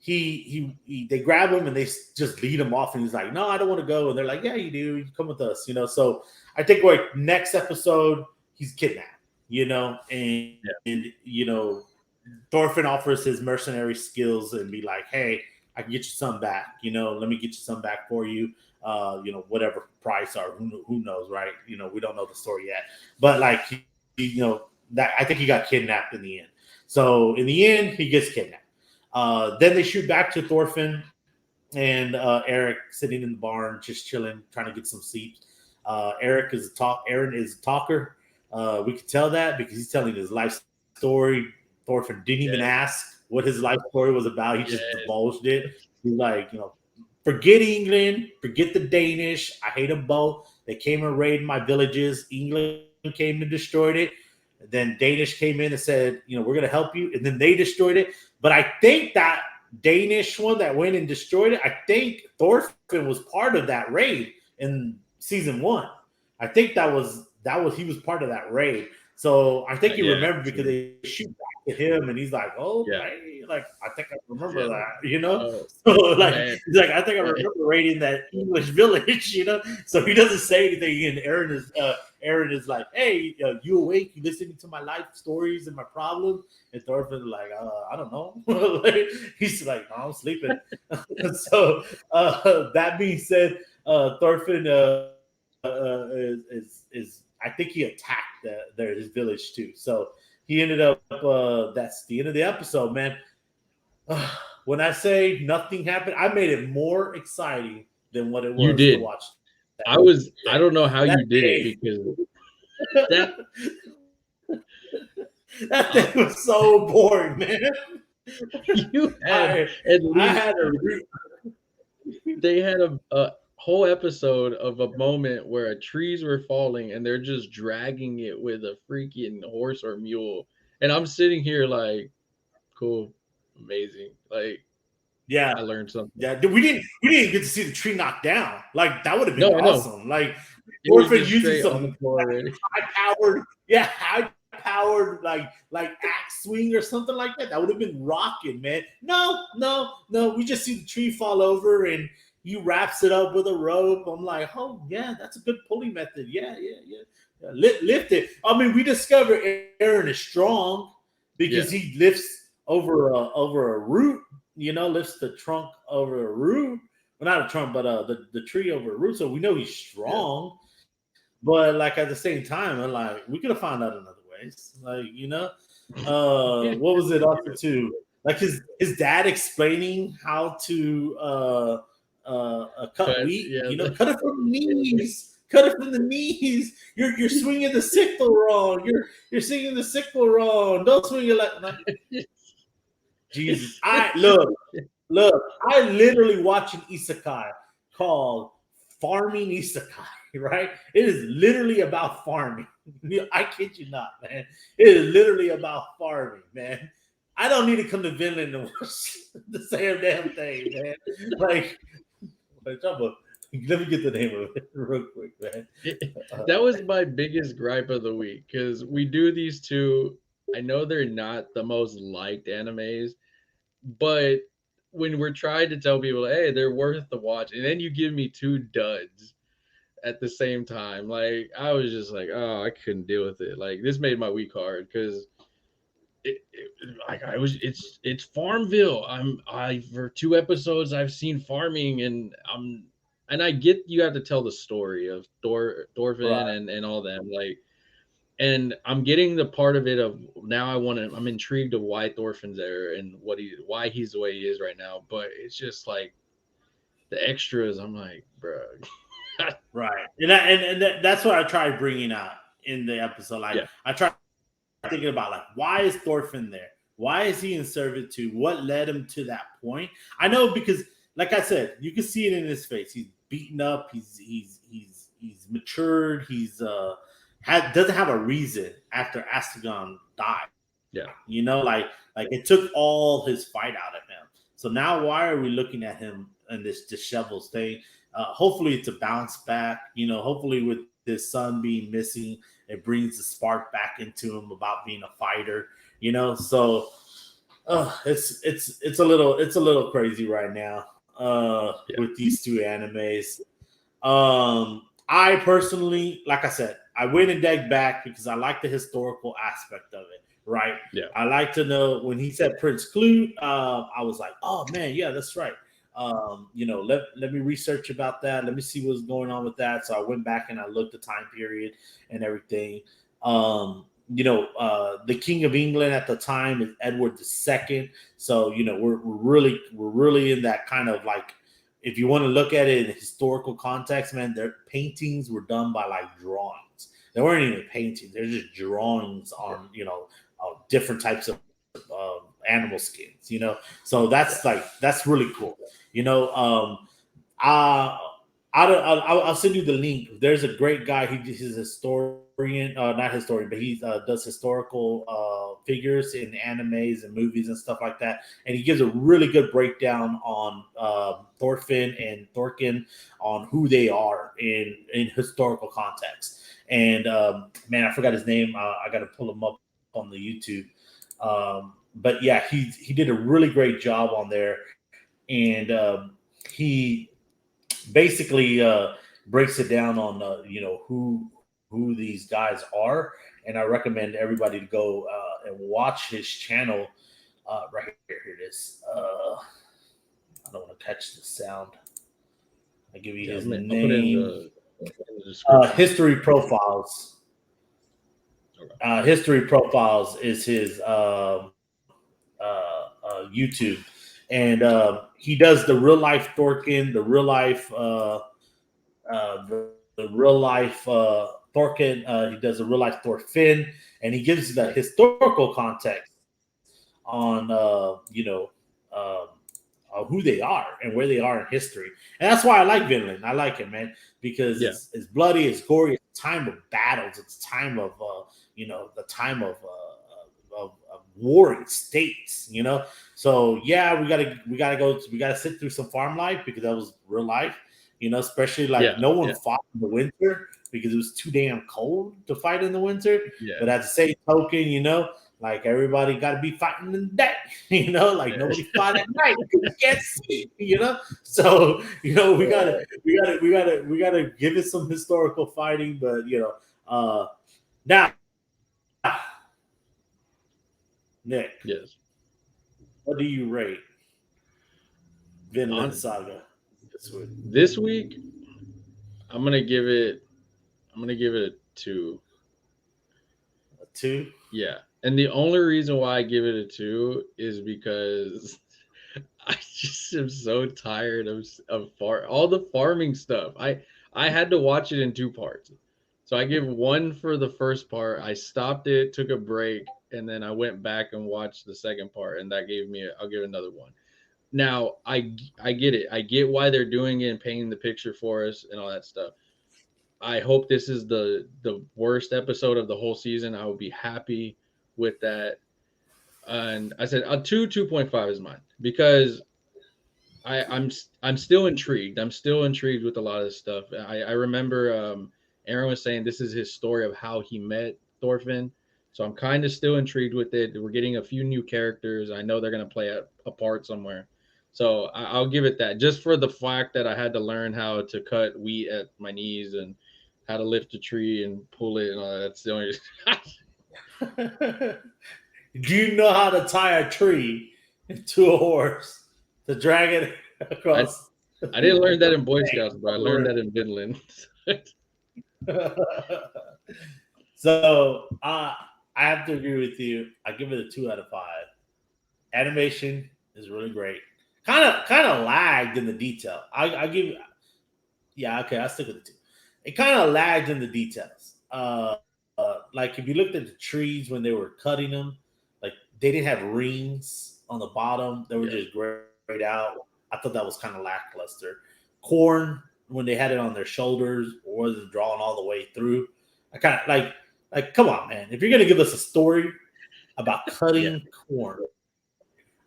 they grab him and they just lead him off, and he's like, "No, I don't want to go." And they're like, "Yeah, you do. You come with us." So I think like next episode he's kidnapped.
Yeah.
And Thorfinn offers his mercenary skills and be like, "Hey, I can get you some back. Let me get you some back for you. Whatever price or who knows, right? We don't know the story yet, but like that I think he got kidnapped in the end. So in the end, he gets kidnapped. Then they shoot back to Thorfinn and Eric sitting in the barn, just chilling, trying to get some sleep. Aaron is a talker. We can tell that because he's telling his life story. Thorfinn didn't even
Yeah.
ask what his life story was about. He just
Yeah.
divulged it. He's like, forget England, forget the Danish. I hate them both. They came and raided my villages. England came and destroyed it. Then Danish came in and said, we're going to help you. And then they destroyed it. But I think that Danish one that went and destroyed it, I think Thorfinn was part of that raid in season one. I think he was part of that raid. So I think he
Yeah.
remembered because
True.
they shoot back at him, and he's like, "Oh,
Yeah.
hey, like I think I remember
Yeah.
that."
Oh
So like
man.
he's like, "I think I
Right.
remember raiding that English village." So he doesn't say anything, and Aaron is like, "Hey, you awake? You listening to my life stories and my problems?" And Thorfinn like, "I don't know." Like, he's like, "No, I'm sleeping." So that being said, Thorfinn is I think he attacked his village too. So he ended up. That's the end of the episode, man. when I say nothing happened, I made it more exciting than what it
You
was to
did.
watch.
I don't know how
That
you did it
day,
because that
that
uh,
thing was so boring, man.
you had
I
at
I
least
had a
they had a whole episode of a moment where trees were falling and they're just dragging it with a freaking horse or mule. And I'm sitting here like, cool, amazing. Like
yeah.
I learned something.
Yeah, we didn't get to see the tree knocked down. Like that would have been
No, I know.
awesome. Like
It was
Orphan
just
using
straight on the
some
floor already.
high powered like axe swing or something like that. That would have been rocking, man. No, no, no. We just see the tree fall over and he wraps it up with a rope. I'm like, oh yeah, that's a good pulley method. Yeah, yeah, yeah. Yeah, lift it. I mean, we discovered Aaron is strong because
Yeah.
he lifts over a root. Lifts the trunk over a root. Well, not a trunk, but the tree over a root. So we know he's
Yeah.
strong. But like at the same time, I'm like, we could have found out another ways. Like, what was it also too? Like his dad explaining how to cut
Cut.
wheat.
Yeah.
Cut it from the knees. Cut it from the knees. You're swinging the sickle wrong. You're swinging the sickle wrong. Don't swing it like Jesus. I look. I literally watch an isekai called Farming Isekai. Right? It is literally about farming. I kid you not, man. It is literally about farming, man. I don't need to come to Vinland and watch the same damn thing, man. Like, let me get the name of it real quick, man.
That was my biggest gripe of the week because we do these two. I know they're not the most liked animes, but when we're trying to tell people, hey, they're worth the watch, and then you give me two duds at the same time, like I was just like, oh, I couldn't deal with it. Like this made my week hard because like it's Farmville. I for 2 episodes I've seen farming and I get you have to tell the story of Thorfinn
Right.
and all that like and I'm getting the part of it of now I'm intrigued of why Thorfinn's there and why he's the way he is right now, but it's just like the extras. I'm like, bro.
Right. And that's what I tried bringing out in the episode. Like,
Yeah,
I tried thinking about, like, why is Thorfinn there? Why is he in servitude? What led him to that point? I know because, like I said, you can see it in his face. He's beaten up. He's matured. Doesn't have a reason after Astagon died.
yeah,
Like it took all his fight out of him. So now why are we looking at him in this disheveled state? Hopefully it's a bounce back. Hopefully with his son being missing, it brings the spark back into him about being a fighter. So it's a little crazy right now
yeah,
with these two animes. I personally, like I said, I went and dug back because I like the historical aspect of it. Right.
yeah.
I like to know when he said Prince Clute, I was like, oh man, yeah, that's right. Let me research about that. Let me see what's going on with that. So I went back and I looked the time period and everything. The King of England at the time is Edward II. So we're really in that kind of like, if you want to look at it in a historical context, man, their paintings were done by like drawings. They weren't even paintings; they're just drawings on different types of animal skins. So that's really cool. Uh, I'll send you the link. There's a great guy. He's a historian, not historian, but he does historical figures in animes and movies and stuff like that. And he gives a really good breakdown on Thorfinn and Thorkin on who they are in historical context. And man, I forgot his name. I got to pull him up on the YouTube. But yeah, he did a really great job on there, and he basically breaks it down on who these guys are, and I recommend everybody to go and watch his channel. Right here it is. I don't want to catch the sound. I give you
Yeah,
his
I'll put it in
name.
the description.
History Profiles.
Okay.
History Profiles is his YouTube, and he does the real life Thorkin, the real life the real life Thorkin. He does the real life Thorfinn, and he gives the historical context on who they are and where they are in history. And that's why I like Vinland. I like it, man, because
Yeah.
it's bloody, it's gory, it's time of battles, it's time of the time of warring states. So yeah, we gotta sit through some farm life because that was real life. Especially like
Yeah.
no one
Yeah.
fought in the winter because it was too damn cold to fight in the winter.
Yeah.
But at the same token, like everybody got to be fighting in the day, like nobody fight at night because you can't see, So we gotta give it some historical fighting, but now Nick,
Yes.
what do you rate Vinland
On
Saga this week?
this week, I'm gonna give it. I'm gonna give it a 2.
A 2?
Yeah, and the only reason why I give it a 2 is because I just am so tired of all the farming stuff. I had to watch it in 2 parts. So I give 1 for the first part. I stopped it, took a break, and then I went back and watched the second part, and that gave me. I'll give another 1. Now I get it. I get why they're doing it and painting the picture for us and all that stuff. I hope this is the worst episode of the whole season. I will be happy with that. And I said a 2.5 is mine because I'm still intrigued. I'm still intrigued with a lot of this stuff. I remember Aaron was saying this is his story of how he met Thorfinn. So I'm kind of still intrigued with it. We're getting a few new characters. I know they're gonna play a part somewhere. So I'll give it that just for the fact that I had to learn how to cut wheat at my knees and how to lift a tree and pull it and all that. That's the only.
Do you know how to tie a tree to a horse to drag it
I
across?
I didn't learn that in Boy Scouts, but I learned that in Vinland.
So I have to agree with you. I give it a 2 out of 5. Animation is really great. Kind of lagged in the detail. I give yeah, okay, I'll stick with the 2. It kind of lagged in the details. Like if you looked at the trees when they were cutting them, like they didn't have rings on the bottom. They were
Yeah.
just grayed out. I thought that was kind of lackluster. Corn when they had it on their shoulders or wasn't drawn all the way through. I kind of like come on, man. If you're gonna give us a story about
Yeah.
cutting corn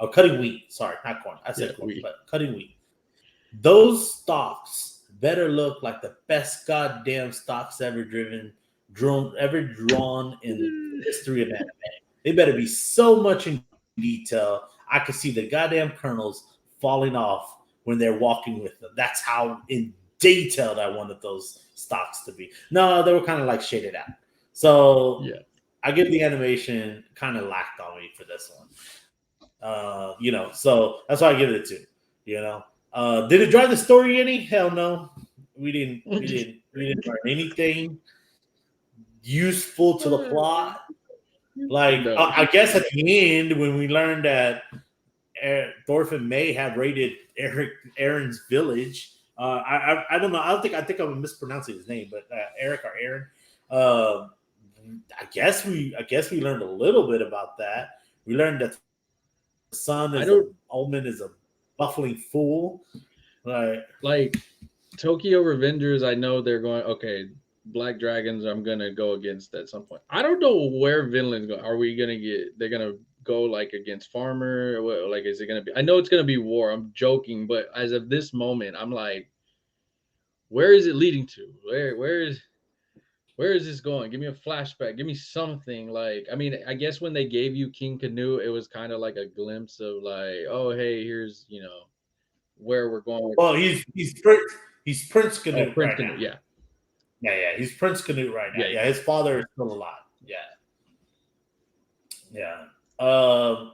or cutting wheat, sorry, not corn. I said
Yeah.
corn, but cutting wheat. Those stalks better look like the best goddamn stalks ever drawn in the history of anime. They better be so much in detail. I could see the goddamn kernels falling off when they're walking with them. That's how in detailed I wanted those stocks to be. No, they were kind of like shaded out. So
Yeah.
I give the animation kind of lacked on me for this one. So that's why I give it a 2. Did it drive the story any? Hell no. We didn't learn anything useful to the plot. Like
No.
I guess at the end when we learned that Thorfinn may have raided Aaron's village. I don't know. I think I'm mispronouncing his name, but Eric or Aaron. I guess we learned a little bit about that. We learned that the sun
I
is
don't
Omen is a buffling fool.
like Tokyo Revengers. I know they're going. Okay, Black Dragons. I'm gonna go against at some point. I don't know where Vinland's going. Are we gonna get? They're gonna go like against Farmer? Or what, like, is it gonna be? I know it's gonna be war. I'm joking, but as of this moment, I'm like, where is it leading to? Where is this going? Give me a flashback. Give me something. Like, I mean, I guess when they gave you King Canoe, it was kind of like a glimpse of like, oh, hey, here's where we're going with.
Well, he's Prince
Oh,
Canute
Prince
right
Canoe.
now.
Yeah.
Yeah, he's Prince Canute right now.
Yeah.
Yeah, his father is still alive. Yeah. Oh,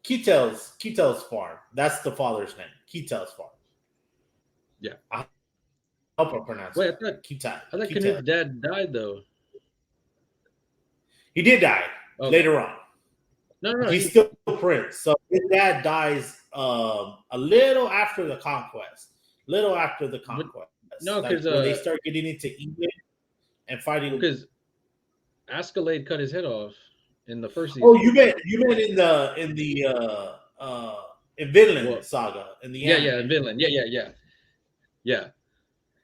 Ketel's farm. That's the father's name. Ketel's farm.
Yeah.
I hope I pronounce
Wait,
it.
I thought Canute's dad died though.
He did die
Okay.
later on.
No,
He's still prince. So his dad dies a little after the conquest. Little after the conquest.
No,
like
because
when they start getting into England and fighting.
because Askeladd cut his head off in the first season.
Oh, you meant in Vinland
Well,
Saga in the
yeah,
anime.
in Vinland. Yeah.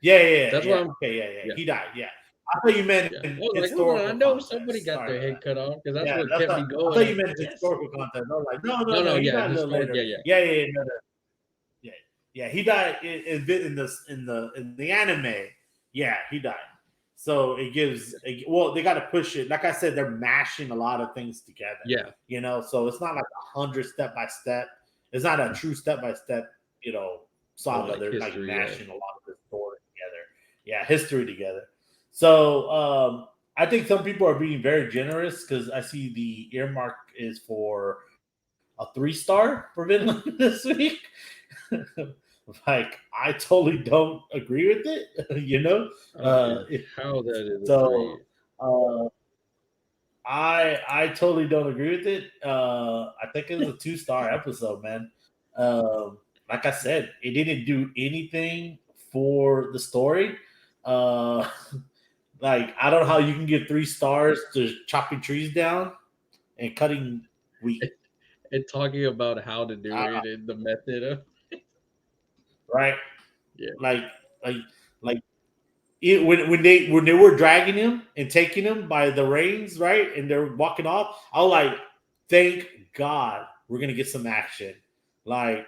Yeah.
That's what I'm.
Okay,
Yeah.
He died. Yeah, I thought you meant
Yeah. I
in
was like, hold on, I
historical
know somebody
context.
got
Sorry
their
about
head
that.
cut off because that's
Yeah,
what kept me
I
going.
thought
I
you
was
meant
like, yes.
historical context. I was like,
No,
no, he
yeah,
died a little
historic.
later.
Yeah.
Yeah. He died in the anime. Yeah, he died. So it gives well, they got to push it. Like I said, they're mashing a lot of things together.
Yeah.
So it's not like 100 step by step. It's not a true step by step, saga.
Like
They're like
history.
mashing a lot of the story together. Yeah, history together. So I think some people are being very generous because I see the earmark is for a 3-star for Vinland this week. Like I totally don't agree with it,
I don't get how that is a
So
3.
I totally don't agree with it. I think it was a 2-star episode, man. Like I said, it didn't do anything for the story. Uh, like I don't know how you can give 3 stars to chopping trees down and cutting wheat.
And talking about how to do it and the method of.
Right?
Yeah.
Like like like when they were dragging him and taking him by the reins, right, and they're walking off, I was like, thank God we're gonna get some action. Like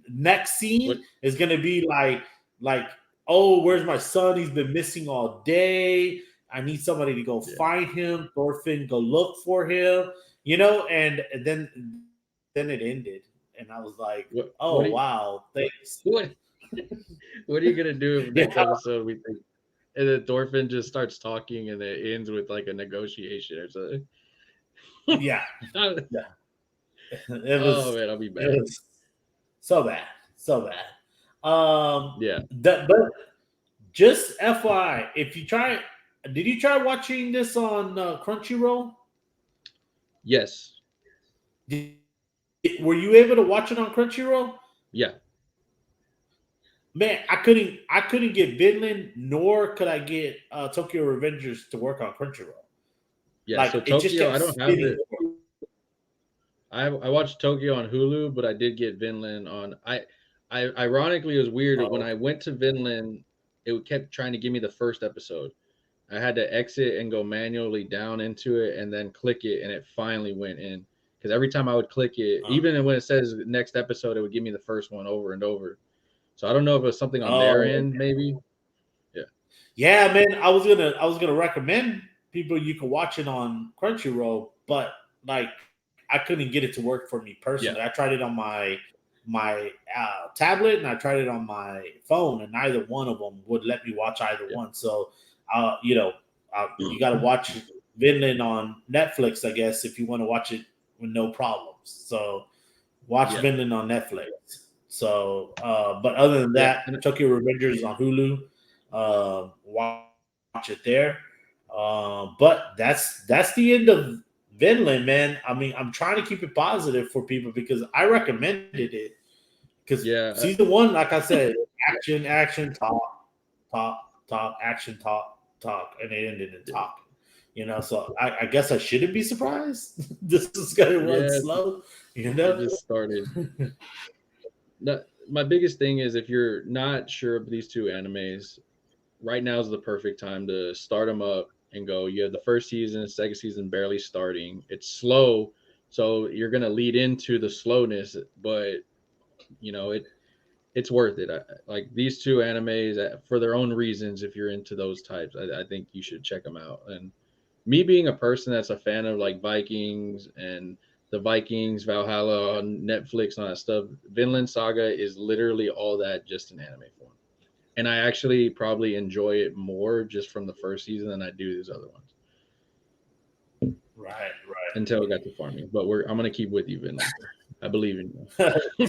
next scene is gonna be like, oh, where's my son? He's been missing all day. I need somebody to go find him. Thorfinn, go look for him. And then it ended, and I was like, oh wow, thanks.
What are you gonna do if next episode we think, and then Thorfinn just starts talking and it ends with like a negotiation or something?
Yeah. It was.
Oh man, I'll be
It
mad.
was so bad.
Yeah.
But just FYI, if you try, did you try watching this on Crunchyroll?
Yes.
Were you able to watch it on Crunchyroll?
Yeah.
Man, I couldn't get Vinland, nor could I get Tokyo Revengers to work on Crunchyroll.
Yeah, like, so Tokyo, I don't have it. I watched Tokyo on Hulu, but I did get Vinland on. I ironically, it was weird when I went to Vinland, it kept trying to give me the first episode. I had to exit and go manually down into it and then click it, and it finally went in. Because every time I would click it, even when it says next episode, it would give me the first one over and over. So I don't know if it was something on their end, maybe. Yeah.
Yeah, man. I was gonna recommend people you can watch it on Crunchyroll, but like I couldn't get it to work for me personally. I tried it on my tablet and I tried it on my phone, and neither one of them would let me watch either one. So, you got to watch Vinland on Netflix, I guess, if you want to watch it with no problems. So, watch Vinland on Netflix. So, but other than that, Tokyo Revengers is on Hulu. Watch it there. But that's the end of Vinland, man. I mean, I'm trying to keep it positive for people because I recommended it. Because season 1, like I said, action, talk, action, talk, and it ended in talk. So I guess I shouldn't be surprised. This is gonna run slow. It
just started. My biggest thing is if you're not sure of these two animes, right now is the perfect time to start them up and go. You have the first season, second season barely starting. It's slow, so you're gonna lead into the slowness, but it's worth it. Like these two animes for their own reasons. If you're into those types, I think you should check them out. And me being a person that's a fan of like Vikings and the Vikings, Valhalla on Netflix and all that stuff, Vinland Saga is literally all that just in anime form. And I actually probably enjoy it more just from the first season than I do these other ones.
Right.
Until it got to farming, but I'm gonna keep with you, Vinland. I believe in you.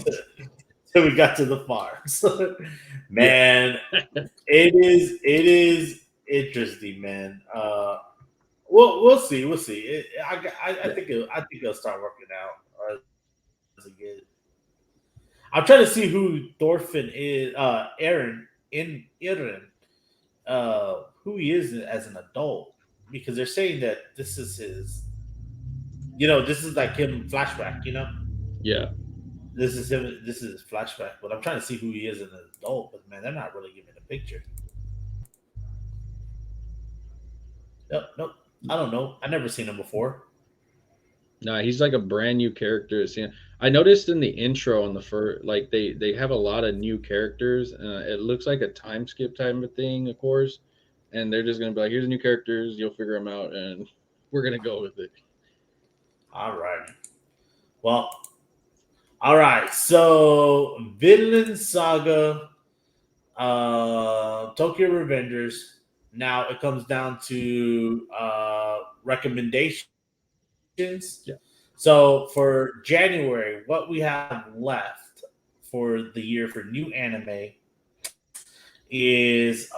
So we got to the farms, man. It is interesting, man. we'll see. We'll see. I
Yeah,
think I think it'll start working out as it gets. I'm trying to see who Thorfinn is. Aaron in Aaron. Who he is as an adult, because they're saying that this is his. This is like him flashback.
yeah.
This is him. This is his flashback. But I'm trying to see who he is as an adult. But man, they're not really giving a picture. Nope, nope. I don't know. I never seen him before.
Nah, he's like a brand new character. I noticed in the intro on the first, like they have a lot of new characters. It looks like a time skip type of thing, of course, and they're just gonna be like, "Here's the new characters. You'll figure them out," and we're gonna go with it.
All right. Well, all right. So Vinland Saga, Tokyo Revengers. Now it comes down to recommendations.
Yeah.
So for January, what we have left for the year for new anime is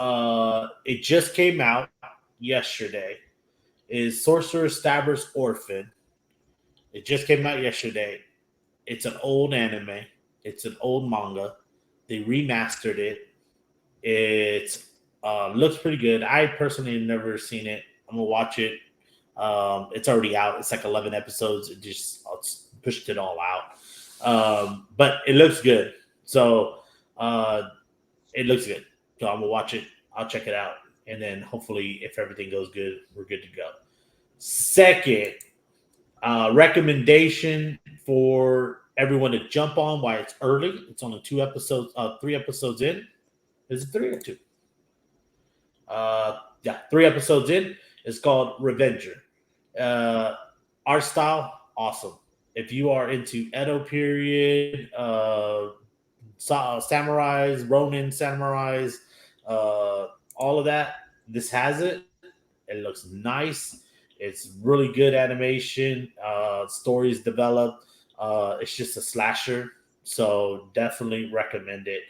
it just came out yesterday. Is Sorcerer Stabber's Orphan. It just came out yesterday. It's an old anime. It's an old manga. They remastered it. It looks pretty good. I personally have never seen it. I'm gonna watch it. It's already out. It's like 11 episodes. It just pushed it all out. But it looks good. So it looks good. So I'm gonna watch it. I'll check it out, and then hopefully, if everything goes good, we're good to go. Second recommendation for everyone to jump on while it's early. It's only 2 episodes, 3 episodes in. Is it 3 or 2? Yeah, 3 episodes in. It's called Revenger. Art style, awesome. If you are into Edo period, samurais, Ronin samurais, all of that, this has it. It looks nice. It's really good animation. Stories developed. It's just a slasher, so definitely recommend it.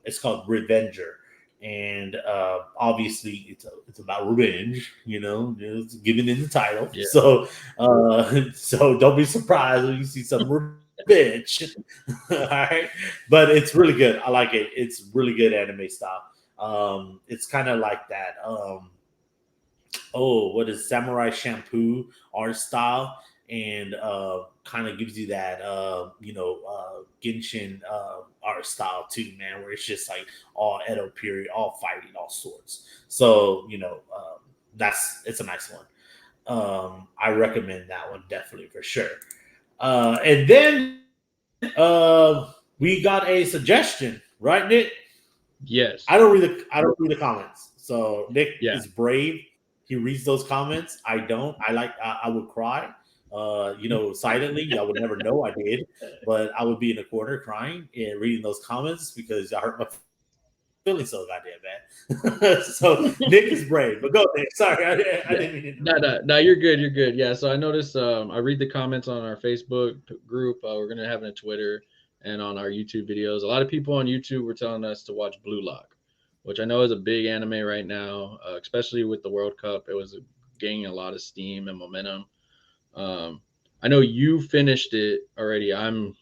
It's called Revenger, and obviously it's about revenge. It's given in the title.
Yeah.
So don't be surprised when you see some revenge. All right, but it's really good. I like it. It's really good anime style. It's kind of like that. What is Samurai Shampoo art style, and kind of gives you that Genshin art style too, man, where it's just like all Edo period, all fighting, all swords. So it's a nice one. I recommend that one definitely for sure. And then we got a suggestion, right, Nick?
Yes.
I don't read the comments. So Nick
Yeah.
is brave. He reads those comments. I don't. I would cry. Silently. I would never know I did, but I would be in the corner crying and reading those comments because I hurt my feelings so goddamn bad. So Nick is brave. But go, Nick. Sorry, I didn't mean to interrupt.
No, you're good. You're good. Yeah. So I noticed. I read the comments on our Facebook group. We're gonna have it on Twitter and on our YouTube videos. A lot of people on YouTube were telling us to watch Blue Lock, which I know is a big anime right now, especially with the World Cup. It was gaining a lot of steam and momentum. I know you finished it already. I'm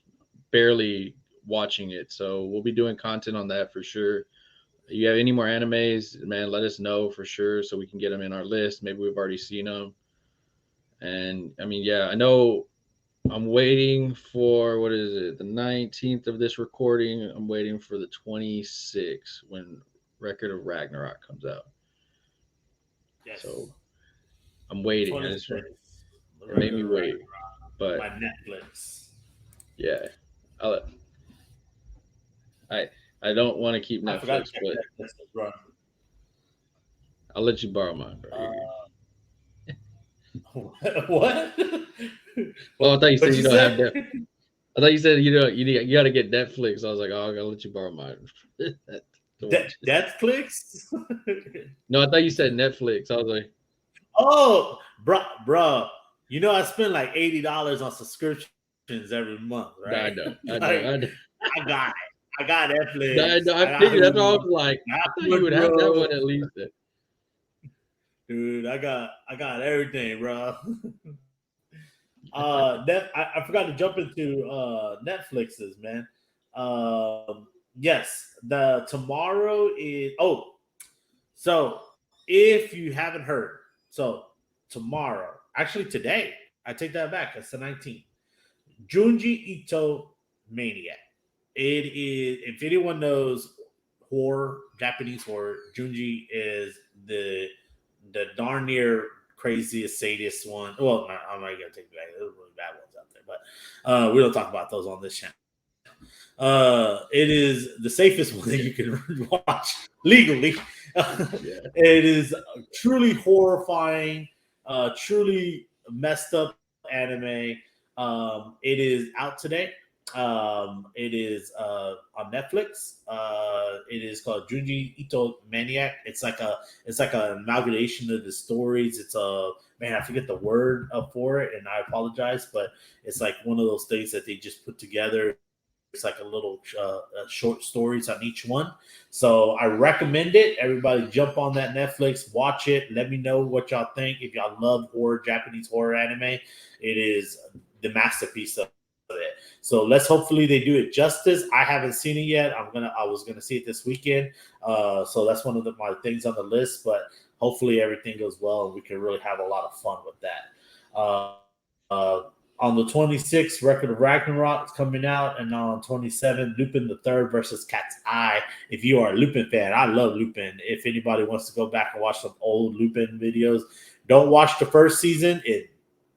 barely watching it, so we'll be doing content on that for sure. You have any more animes, man, let us know for sure so we can get them in our list. Maybe we've already seen them. And I mean, yeah, I know I'm waiting for what is it, the 19th of this recording. I'm waiting for the 26th when Record of Ragnarok comes out. So
Yes.
I'm waiting. I just
26. The
it made
record
me
of
wait,
Ragnarok
but
by Netflix.
yeah, I'll, I I don't want to keep
I forgot to
Netflix,
check
but
Netflix run.
I'll let you borrow mine, bro. You're good.
Uh, what?
Oh, I thought you said
What
you
you
don't have
say?
that. I thought you said you got to get Netflix. I was like, oh, I'm gonna let you borrow mine to watch it.
Netflix?
No, I thought you said Netflix. I was like,
Oh, bro. I spend like $80 on subscriptions every month,
no, I
right?
know, I know,
Like
I know.
I got it. I got
No, I
Netflix.
know.
I
I
got
figured that's all I
Hulu.
was like.
I
I
got
thought you would have that
Woodrow.
one at least.
Dude, I got everything, bro. I forgot to jump into Netflix's, man. Yes, the tomorrow is. So if you haven't heard, so tomorrow, actually today, I take that back. It's the 19th. Junji Ito Maniac. It is. If anyone knows horror, Japanese horror, Junji is the darn near craziest sadist one. Well, I'm not gonna take it back. There's really bad ones out there, but we don't talk about those on this channel. It is the safest one that you can watch legally. It is truly horrifying, truly messed up anime. It is out today. It is on Netflix. It is called Junji Ito Maniac. It's like an amalgamation of the stories. It's a man, I forget the word for it, and I apologize, but it's like one of those things that they just put together. It's like a little short stories on each one. So I recommend it. Everybody jump on that Netflix, watch it. Let me know what y'all think. If y'all love horror, Japanese horror anime, it is the masterpiece of it. So let's hopefully they do it justice. I haven't seen it yet. I was gonna see it this weekend. So that's one of my things on the list. But hopefully everything goes well and we can really have a lot of fun with that. On the 26th, Record of Ragnarok is coming out, and on 27th, Lupin the Third versus Cat's Eye. If you are a Lupin fan, I love Lupin. If anybody wants to go back and watch some old Lupin videos, don't watch the first season. It's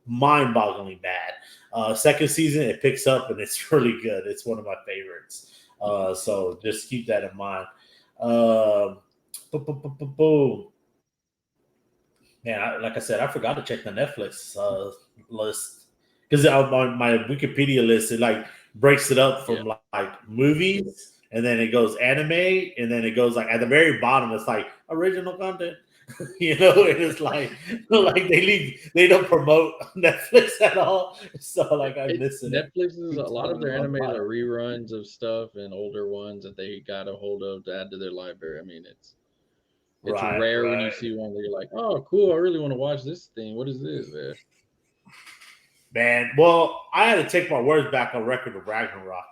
mind-bogglingly bad. Second season, it picks up and it's really good. It's one of my favorites. So just keep that in mind. Boom. Man, like I said, I forgot to check the Netflix list because on my Wikipedia list, it like breaks it up from like movies, and then it goes anime, and then it goes like at the very bottom, it's like original content. And it's like they don't promote Netflix at all. So like I'm missing it.
Netflix is a lot of their animes are reruns of stuff and older ones that they got a hold of to add to their library. I mean, it's rare when you see one where you're like, oh, cool, I really want to watch this thing. What is this?
Man, well, I had to take my words back on Record of Ragnarok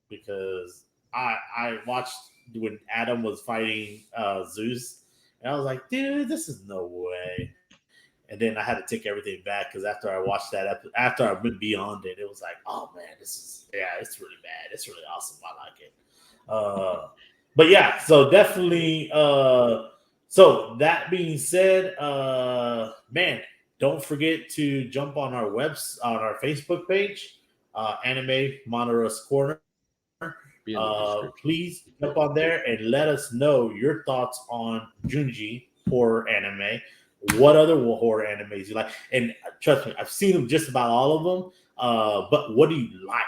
because I watched when Adam was fighting Zeus, and I was like, dude, this is no way. And then I had to take everything back because after I watched after I went beyond it, it was like, oh man, it's really bad. It's really awesome. I like it. But yeah, so definitely. So that being said, man, don't forget to jump on on our Facebook page, Anime Monterus Corner. Please jump on there and let us know your thoughts on Junji horror anime. What other horror animes you like? And trust me, I've seen them just about all of them. But what do you like?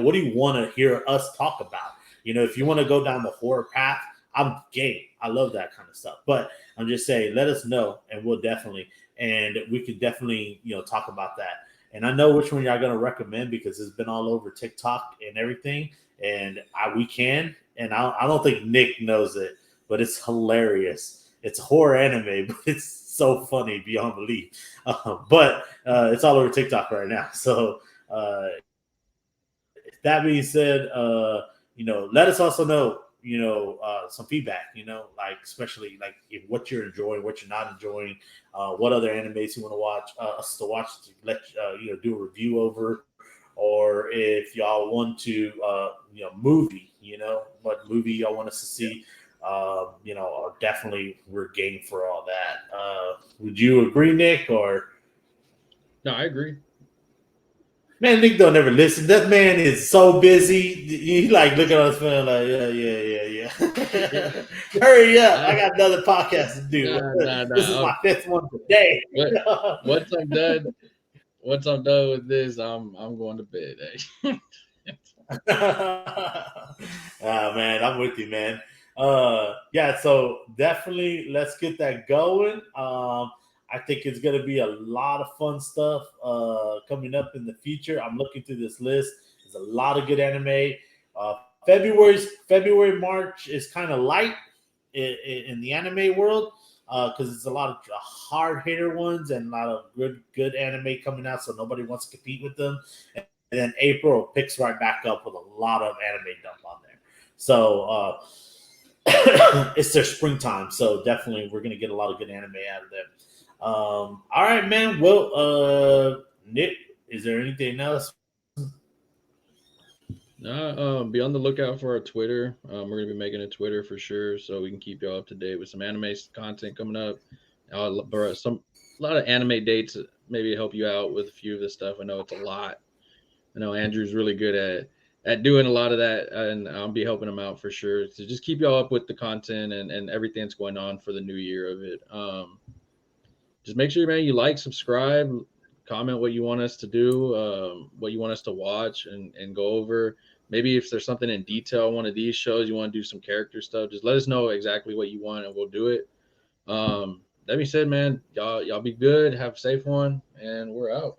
What do you want to hear us talk about? If you want to go down the horror path, I'm game. I love that kind of stuff. But I'm just saying, let us know, and we could definitely, talk about that. And I know which one y'all gonna recommend because it's been all over TikTok and everything. And we can. And I don't think Nick knows it, but it's hilarious. It's a horror anime, but it's so funny beyond belief. But it's all over TikTok right now. So that being said, let us also know, some feedback, like especially like what you're enjoying, what you're not enjoying, what other animes you want to watch, us to watch, to let do a review over, or if y'all want to, movie, what movie y'all want us to see, definitely we're game for all that. Would you agree, Nick? Or
no, I agree.
Man, Nick don't ever listen. That man is so busy. He like look at us, man, like yeah. Hurry up! I got another podcast to do. This is my fifth one today.
Once I'm done with this, I'm going to bed.
Man, I'm with you, man. Yeah, so definitely let's get that going. I think it's going to be a lot of fun stuff coming up in the future. I'm looking through this list. There's a lot of good anime. February, March is kind of light in the anime world. because it's a lot of hard hitter ones and a lot of good anime coming out, so nobody wants to compete with them. And then April picks right back up with a lot of anime dump on there. So it's their springtime, so definitely we're gonna get a lot of good anime out of there. All right, man. Well, Nick, is there anything else?
Be on the lookout for our Twitter. We're gonna be making a Twitter for sure, so we can keep y'all up to date with some anime content coming up. A lot of anime dates, maybe help you out with a few of this stuff. I know it's a lot. I know Andrew's really good at doing a lot of that, and I'll be helping him out for sure. So just keep y'all up with the content and everything that's going on for the new year of it. Just make sure, man, you like, subscribe, comment what you want us to do, what you want us to watch and go over. Maybe if there's something in detail, one of these shows, you want to do some character stuff, just let us know exactly what you want and we'll do it. That being said, man, y'all be good, have a safe one, and we're out.